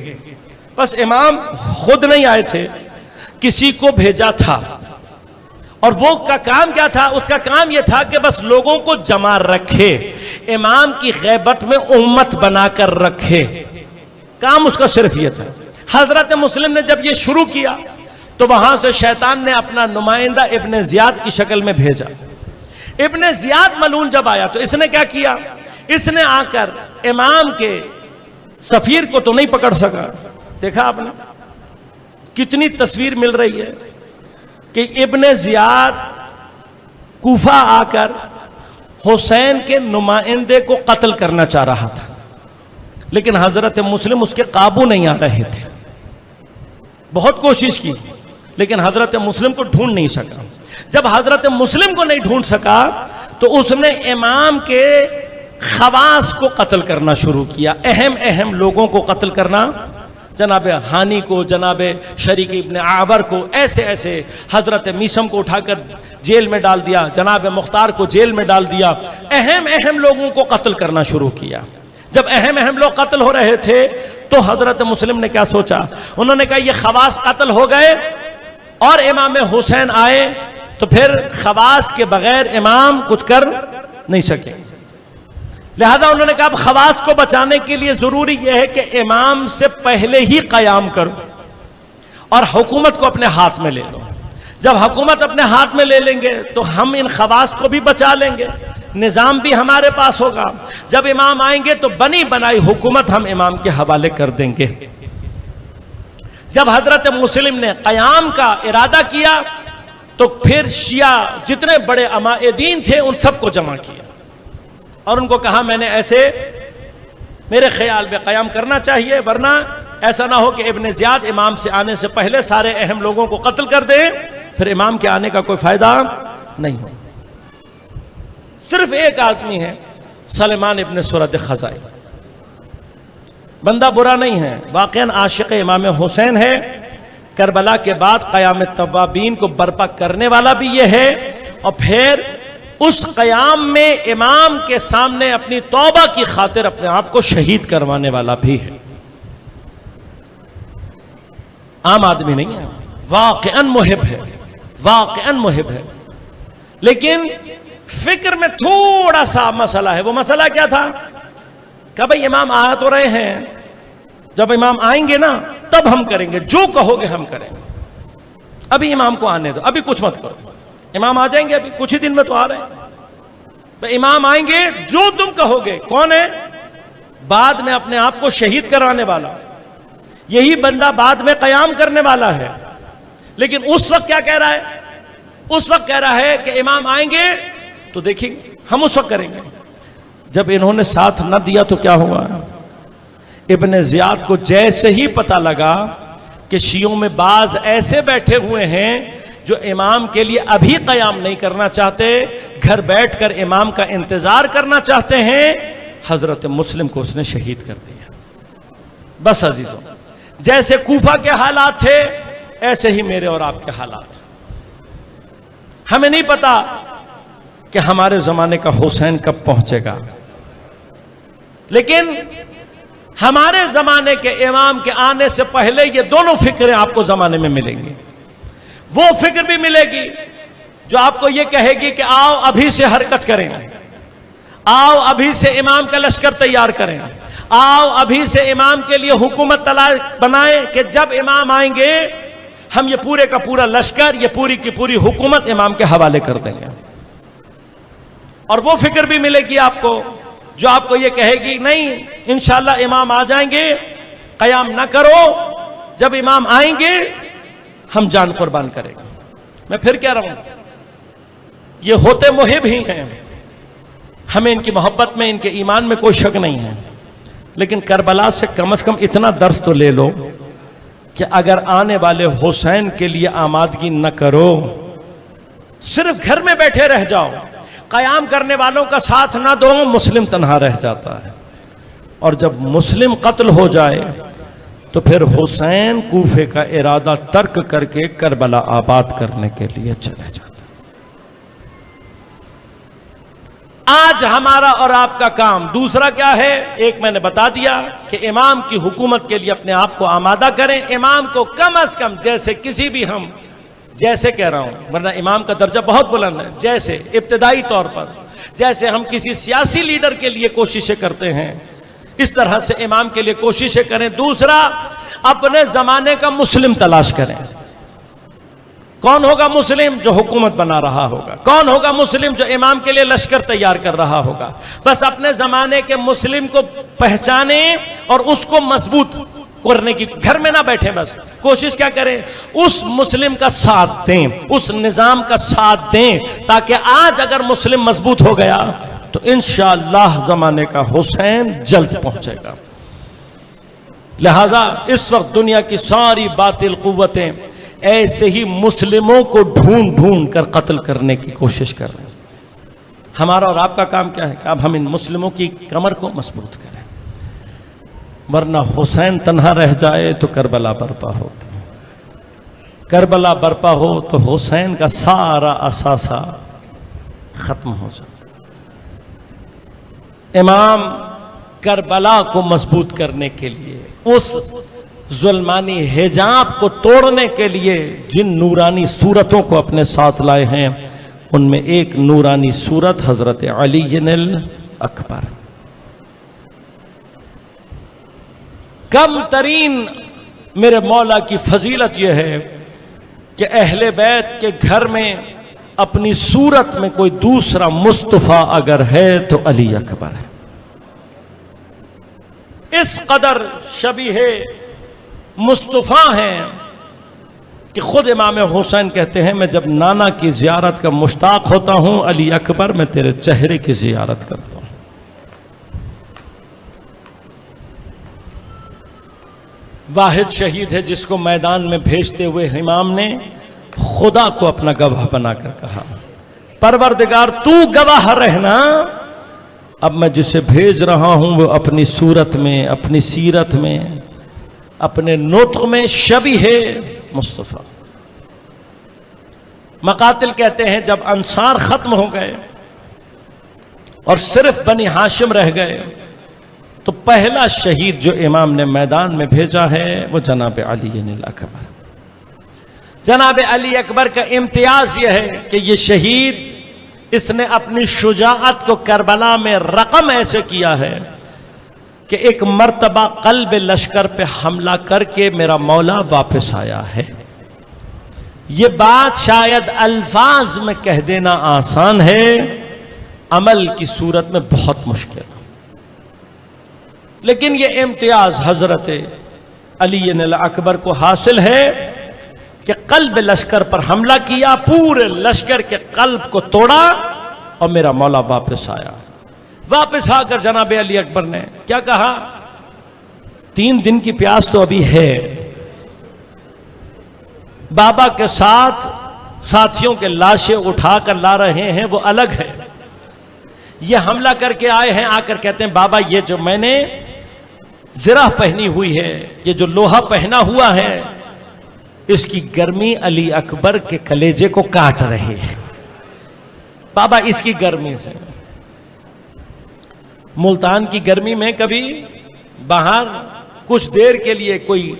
بس امام خود نہیں آئے تھے، کسی کو بھیجا تھا، اور وہ کا کام کیا تھا؟ اس کا کام یہ تھا کہ بس لوگوں کو جمع رکھے، امام کی غیبت میں امت بنا کر رکھے، کام اس کا صرف یہ تھا۔ حضرت مسلم نے جب یہ شروع کیا تو وہاں سے شیطان نے اپنا نمائندہ ابن زیاد کی شکل میں بھیجا۔ ابن زیاد ملعون جب آیا تو اس نے کیا کیا؟ اس نے آ کر امام کے سفیر کو تو نہیں پکڑ سکا۔ دیکھا آپ نے کتنی تصویر مل رہی ہے کہ ابن زیاد کوفہ آ کر حسین کے نمائندے کو قتل کرنا چاہ رہا تھا، لیکن حضرت مسلم اس کے قابو نہیں آ رہے تھے۔ بہت کوشش کی لیکن حضرت مسلم کو ڈھونڈ نہیں سکا۔ جب حضرت مسلم کو نہیں ڈھونڈ سکا تو اس نے امام کے خواص کو قتل کرنا شروع کیا، اہم لوگوں کو قتل کرنا، جناب ہانی کو، جناب شریک ابن عابر کو، ایسے حضرت میثم کو اٹھا کر جیل میں ڈال دیا، جناب مختار کو جیل میں ڈال دیا، اہم لوگوں کو قتل کرنا شروع کیا۔ جب اہم لوگ قتل ہو رہے تھے تو حضرت مسلم نے کیا سوچا؟ انہوں نے کہا یہ خواص قتل ہو گئے اور امام حسین آئے تو پھر خواص کے بغیر امام کچھ کر نہیں سکے، لہذا انہوں نے کہا اب خواص کو بچانے کے لیے ضروری یہ ہے کہ امام سے پہلے ہی قیام کرو اور حکومت کو اپنے ہاتھ میں لے لو۔ جب حکومت اپنے ہاتھ میں لے لیں گے تو ہم ان خواص کو بھی بچا لیں گے، نظام بھی ہمارے پاس ہوگا، جب امام آئیں گے تو بنی بنائی حکومت ہم امام کے حوالے کر دیں گے۔ جب حضرت مسلم نے قیام کا ارادہ کیا تو پھر شیعہ جتنے بڑے عمائدین تھے ان سب کو جمع کیا اور ان کو کہا میں نے ایسے میرے خیال میں قیام کرنا چاہیے، ورنہ ایسا نہ ہو کہ ابن زیاد امام سے آنے سے پہلے سارے اہم لوگوں کو قتل کر دیں، پھر امام کے آنے کا کوئی فائدہ نہیں ہو۔ صرف ایک آدمی ہے سلیمان ابن سرد خزائی، بندہ برا نہیں ہے، واقعاً عاشق امام حسین ہے، کربلا کے بعد قیام التوابین کو برپا کرنے والا بھی یہ ہے، اور پھر اس قیام میں امام کے سامنے اپنی توبہ کی خاطر اپنے آپ کو شہید کروانے والا بھی ہے۔ عام آدمی نہیں ہے، واقعاً محب ہے، واقعاً محب ہے، لیکن فکر میں تھوڑا سا مسئلہ ہے۔ وہ مسئلہ کیا تھا کہ بھئی امام آ تو رہے ہیں، جب امام آئیں گے نا تب ہم کریں گے، جو کہو گے ہم کریں گے، ابھی امام کو آنے دو، ابھی کچھ مت کرو، امام آ جائیں گے، ابھی کچھ ہی دن میں تو آ رہے ہیں، امام آئیں گے جو تم کہو گے۔ کون ہے؟ بعد میں اپنے آپ کو شہید کرانے والا، یہی بندہ بعد میں قیام کرنے والا ہے، لیکن اس وقت کیا کہہ رہا ہے؟ اس وقت کہہ رہا ہے کہ امام آئیں گے تو دیکھیں گے، ہم اس وقت کریں گے۔ جب انہوں نے ساتھ نہ دیا تو کیا ہوا؟ ابن زیاد کو جیسے ہی پتہ لگا کہ شیعوں میں بعض ایسے بیٹھے ہوئے ہیں جو امام کے لیے ابھی قیام نہیں کرنا چاہتے، گھر بیٹھ کر امام کا انتظار کرنا چاہتے ہیں، حضرت مسلم کو اس نے شہید کر دیا۔ بس عزیزوں، جیسے کوفہ کے حالات تھے ایسے ہی میرے اور آپ کے حالات۔ ہمیں نہیں پتا کہ ہمارے زمانے کا حسین کب پہنچے گا، لیکن ہمارے زمانے کے امام کے آنے سے پہلے یہ دونوں فکریں آپ کو زمانے میں ملیں گی۔ وہ فکر بھی ملے گی جو آپ کو یہ کہے گی کہ آؤ ابھی سے حرکت کریں، آؤ ابھی سے امام کا لشکر تیار کریں، آؤ ابھی سے امام کے لیے حکومت تلاش بنائیں کہ جب امام آئیں گے ہم یہ پورے کا پورا لشکر، یہ پوری کی پوری حکومت امام کے حوالے کر دیں گے۔ اور وہ فکر بھی ملے گی آپ کو جو آپ کو یہ کہے گی نہیں انشاءاللہ امام آ جائیں گے، قیام نہ کرو، جب امام آئیں گے ہم جان قربان کریں گے۔ میں پھر کہہ رہا ہوں یہ ہوتے محب ہی ہیں، ہمیں ان کی محبت میں، ان کے ایمان میں کوئی شک نہیں ہے، لیکن کربلا سے کم از کم اتنا درس تو لے لو کہ اگر آنے والے حسین کے لیے آمادگی نہ کرو، صرف گھر میں بیٹھے رہ جاؤ، قیام کرنے والوں کا ساتھ نہ دو، مسلم تنہا رہ جاتا ہے۔ اور جب مسلم قتل ہو جائے تو پھر حسین کوفے کا ارادہ ترک کر کے کربلا آباد کرنے کے لیے چلے جاتے۔ آج ہمارا اور آپ کا کام دوسرا کیا ہے؟ ایک میں نے بتا دیا کہ امام کی حکومت کے لیے اپنے آپ کو آمادہ کریں. امام کو کم از کم جیسے کسی بھی ہم جیسے کہہ رہا ہوں ورنہ امام کا درجہ بہت بلند ہے، جیسے ابتدائی طور پر جیسے ہم کسی سیاسی لیڈر کے لیے کوششیں کرتے ہیں اس طرح سے امام کے لیے کوششیں کریں. دوسرا، اپنے زمانے کا مسلم تلاش کریں. کون ہوگا مسلم؟ جو حکومت بنا رہا ہوگا. کون ہوگا مسلم؟ جو امام کے لیے لشکر تیار کر رہا ہوگا. بس اپنے زمانے کے مسلم کو پہچانیں اور اس کو مضبوط کرنے کی، گھر میں نہ بیٹھیں، بس کوشش کیا کریں؟ اس مسلم کا ساتھ دیں، اس نظام کا ساتھ دیں، تاکہ آج اگر مسلم مضبوط ہو گیا تو انشاءاللہ زمانے کا حسین جلد پہنچے گا. لہذا اس وقت دنیا کی ساری باطل قوتیں ایسے ہی مسلموں کو ڈھونڈ ڈھونڈ کر قتل کرنے کی کوشش کر رہے ہیں. ہمارا اور آپ کا کام کیا ہے کہ اب ہم ان مسلموں کی کمر کو مضبوط کریں، ورنہ حسین تنہا رہ جائے تو کربلا برپا ہوتی. کربلا برپا ہو تو حسین کا سارا اثاثہ ختم ہو جائے. امام کربلا کو مضبوط کرنے کے لیے، اس ظلمانی حجاب کو توڑنے کے لیے جن نورانی صورتوں کو اپنے ساتھ لائے ہیں، ان میں ایک نورانی صورت حضرت علی الاکبر. کم ترین میرے مولا کی فضیلت یہ ہے کہ اہل بیت کے گھر میں اپنی صورت میں کوئی دوسرا مصطفیٰ اگر ہے تو علی اکبر ہے. اس قدر شبیہ مصطفیٰ ہیں کہ خود امام حسین کہتے ہیں میں جب نانا کی زیارت کا مشتاق ہوتا ہوں، علی اکبر میں تیرے چہرے کی زیارت کرتا ہوں. واحد شہید ہے جس کو میدان میں بھیجتے ہوئے امام نے خدا کو اپنا گواہ بنا کر کہا، پروردگار تو گواہ رہنا، اب میں جسے بھیج رہا ہوں وہ اپنی صورت میں، اپنی سیرت میں، اپنے نطق میں شبیہ مصطفیٰ. مقاتل کہتے ہیں جب انصار ختم ہو گئے اور صرف بنی ہاشم رہ گئے تو پہلا شہید جو امام نے میدان میں بھیجا ہے وہ جناب علی الاکبر. جناب علی اکبر کا امتیاز یہ ہے کہ یہ شہید، اس نے اپنی شجاعت کو کربلا میں رقم ایسے کیا ہے کہ ایک مرتبہ قلب لشکر پہ حملہ کر کے میرا مولا واپس آیا ہے. یہ بات شاید الفاظ میں کہہ دینا آسان ہے، عمل کی صورت میں بہت مشکل ہے. لیکن یہ امتیاز حضرت علی الاکبر کو حاصل ہے کہ قلب لشکر پر حملہ کیا، پورے لشکر کے قلب کو توڑا اور میرا مولا واپس آیا. واپس آ کر جناب علی اکبر نے کیا کہا؟ 3 دن کی پیاس تو ابھی ہے، بابا کے ساتھ ساتھیوں کے لاشیں اٹھا کر لا رہے ہیں وہ الگ ہے، یہ حملہ کر کے آئے ہیں، آ کر کہتے ہیں بابا یہ جو میں نے زرہ پہنی ہوئی ہے، یہ جو لوہا پہنا ہوا ہے، اس کی گرمی علی اکبر کے کلیجے کو کاٹ رہی ہے. بابا اس کی گرمی سے، ملتان کی گرمی میں کبھی باہر کچھ دیر کے لیے کوئی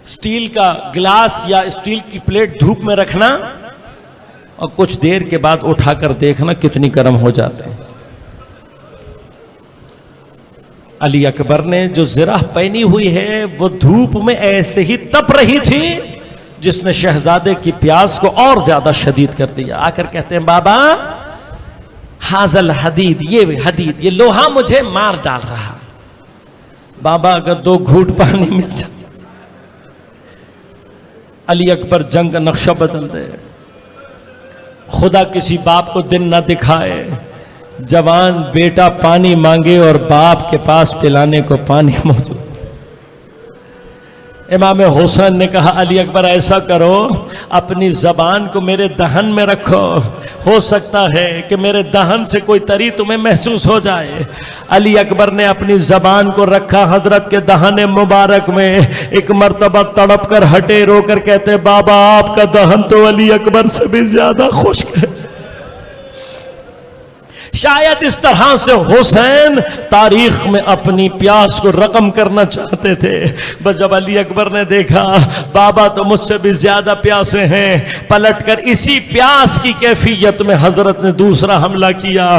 سٹیل کا گلاس یا سٹیل کی پلیٹ دھوپ میں رکھنا اور کچھ دیر کے بعد اٹھا کر دیکھنا کتنی گرم ہو جاتے ہیں. علی اکبر نے جو زرہ پہنی ہوئی ہے وہ دھوپ میں ایسے ہی تپ رہی تھی جس نے شہزادے کی پیاس کو اور زیادہ شدید کر دیا. آ کر کہتے ہیں بابا حاضل حدید، یہ لوہا مجھے مار ڈال رہا. بابا اگر 2 گھوٹ پانی مل جائے. علی اکبر جنگ کا نقشہ بدل دے. خدا کسی باپ کو دن نہ دکھائے جوان بیٹا پانی مانگے اور باپ کے پاس پلانے کو پانی موجود. امام حسین نے کہا علی اکبر ایسا کرو، اپنی زبان کو میرے دہن میں رکھو، ہو سکتا ہے کہ میرے دہن سے کوئی تری تمہیں محسوس ہو جائے. علی اکبر نے اپنی زبان کو رکھا حضرت کے دہن مبارک میں. ایک مرتبہ تڑپ کر ہٹے، رو کر کہتے بابا آپ کا دہن تو علی اکبر سے بھی زیادہ خشک ہے. شاید اس طرح سے حسین تاریخ میں اپنی پیاس کو رقم کرنا چاہتے تھے. بس جب علی اکبر نے دیکھا بابا تو مجھ سے بھی زیادہ پیاسے ہیں، پلٹ کر اسی پیاس کی کیفیت میں حضرت نے دوسرا حملہ کیا.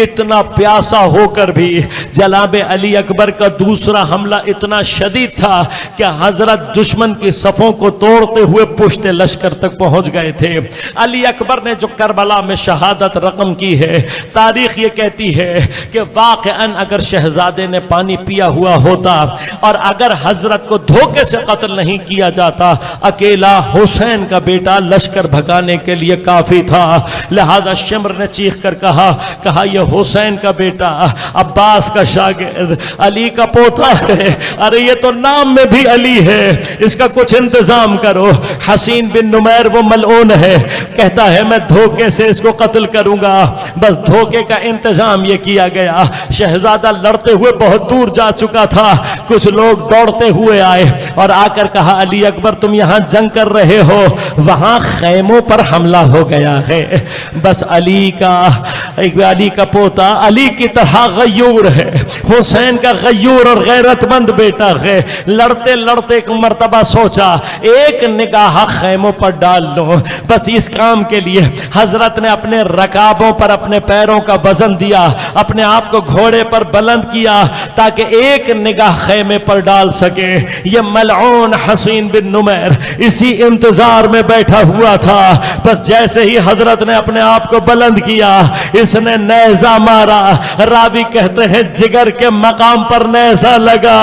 اتنا پیاسا ہو کر بھی جناب علی اکبر کا دوسرا حملہ اتنا شدید تھا کہ حضرت دشمن کی صفوں کو توڑتے ہوئے پشت لشکر تک پہنچ گئے تھے. علی اکبر نے جو کربلا میں شہادت رقم کی ہے، تاریخ یہ کہتی ہے کہ واقعاً اگر شہزادے نے پانی پیا ہوا ہوتا اور اگر حضرت کو دھوکے سے قتل نہیں کیا جاتا، اکیلا حسین کا بیٹا لشکر بھگانے کے لیے کافی تھا. لہذا شمر نے چیخ کر کہا یہ حسین کا بیٹا، عباس کا شاگرد، علی کا پوتا ہے. ارے یہ تو نام میں بھی علی ہے، اس کا کچھ انتظام کرو. حسین بن نمیر وہ ملعون ہے، کہتا ہے میں دھوکے سے اس کو قتل کروں گا. بس دھوکے کا انتظام یہ کیا گیا. شہزادہ لڑتے ہوئے بہت دور جا چکا تھا. کچھ لوگ دوڑتے ہوئے آئے اور آ کر کہا علی اکبر تم یہاں جنگ کر رہے ہو، وہاں خیموں پر حملہ ہو گیا ہے. بس علی کا پوتا علی کی طرح غیور ہے، حسین کا غیور اور غیرت مند بیٹا ہے. لڑتے لڑتے ایک مرتبہ سوچا ایک نگاہ خیموں پر ڈال لو. بس اس کام کے لیے حضرت نے اپنے رکابوں پر اپنے پیروں کا وزن دیا، اپنے آپ کو گھوڑے پر بلند کیا تاکہ ایک نگاہ خیمے پر ڈال سکے. یہ ملعون حسین بن نمیر اسی انتظار میں بیٹھا ہوا تھا. بس جیسے ہی حضرت نے اپنے آپ کو بلند کیا، اس نے نیزہ مارا. راوی کہتے ہیں جگر کے مقام پر نیزہ لگا.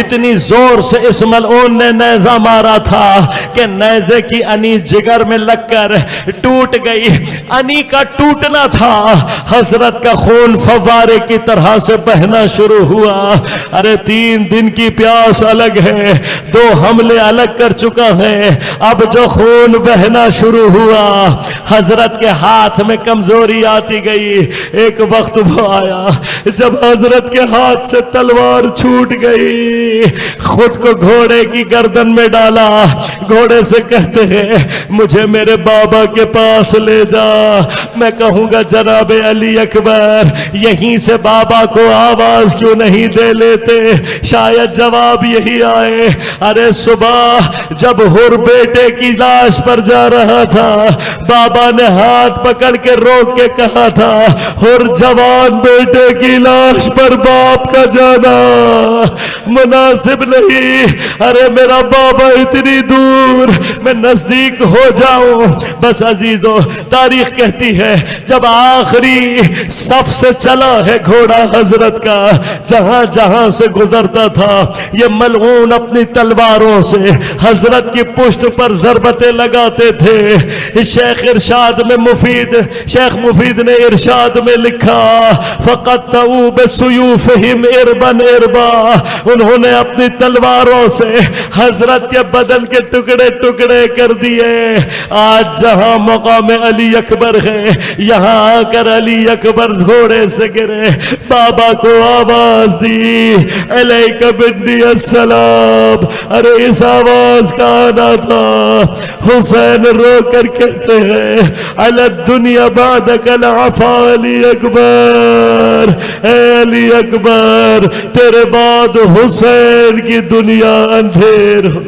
اتنی زور سے اس ملعون نے نیزہ مارا تھا کہ نیزے کی انی جگر میں لگ کر ٹوٹ گئی. انی کا ٹوٹنا تھا، حضرت کا خون فوارے کی طرح سے بہنا شروع ہوا. ارے 3 دن کی پیاس الگ ہے، 2 حملے الگ کر چکا ہے، اب جو خون بہنا شروع ہوا حضرت کے ہاتھ میں کمزوری آتی گئی. ایک وقت وہ آیا جب حضرت کے ہاتھ سے تلوار چھوٹ گئی. خود کو گھوڑے کی گردن میں ڈالا. گھوڑے سے کہتے ہیں مجھے میرے بابا کے پاس لے جا. میں کہوں گا جناب علی اکبر یہیں سے بابا کو آواز کیوں نہیں دے لیتے، شاید جواب یہی آئے. ارے صبح جب ہر بیٹے کی لاش پر جا رہا تھا، بابا نے ہاتھ پکڑ کے روک کے کہا تھا ہر جوان بیٹے کی لاش پر باپ کا جانا مناسب نہیں. ارے میرا بابا اتنی دور، میں نزدیک ہو جاؤں. بس عزیزو، تاریخ کہتی ہے جب آخری صف سے چلا ہے گھوڑا حضرت کا، جہاں جہاں سے گزرتا تھا یہ ملعون اپنی تلواروں سے حضرت کی پشت پر ضربتیں لگاتے تھے. شیخ مفید نے ارشاد میں لکھا فَقَطَّعُوا بِسُيُوفِهِمْ إِرْبًا إِرْبًا، انہوں نے اپنی تلواروں سے حضرت کے بدن کے ٹکڑے ٹکڑے کر دیے. آج جہاں مقام علی اکبر ہے، یہاں آ کر علی اکبر گھوڑے سے گرے، بابا کو آواز دی علیک بنی السلام. ارے اس آواز کا آنا تھا. حسین رو کر کہتے ہیں علی الدنیا بعدک العفا علی اکبر. اے علی اکبر تیرے بعد حسین کی دنیا اندھیر ہو.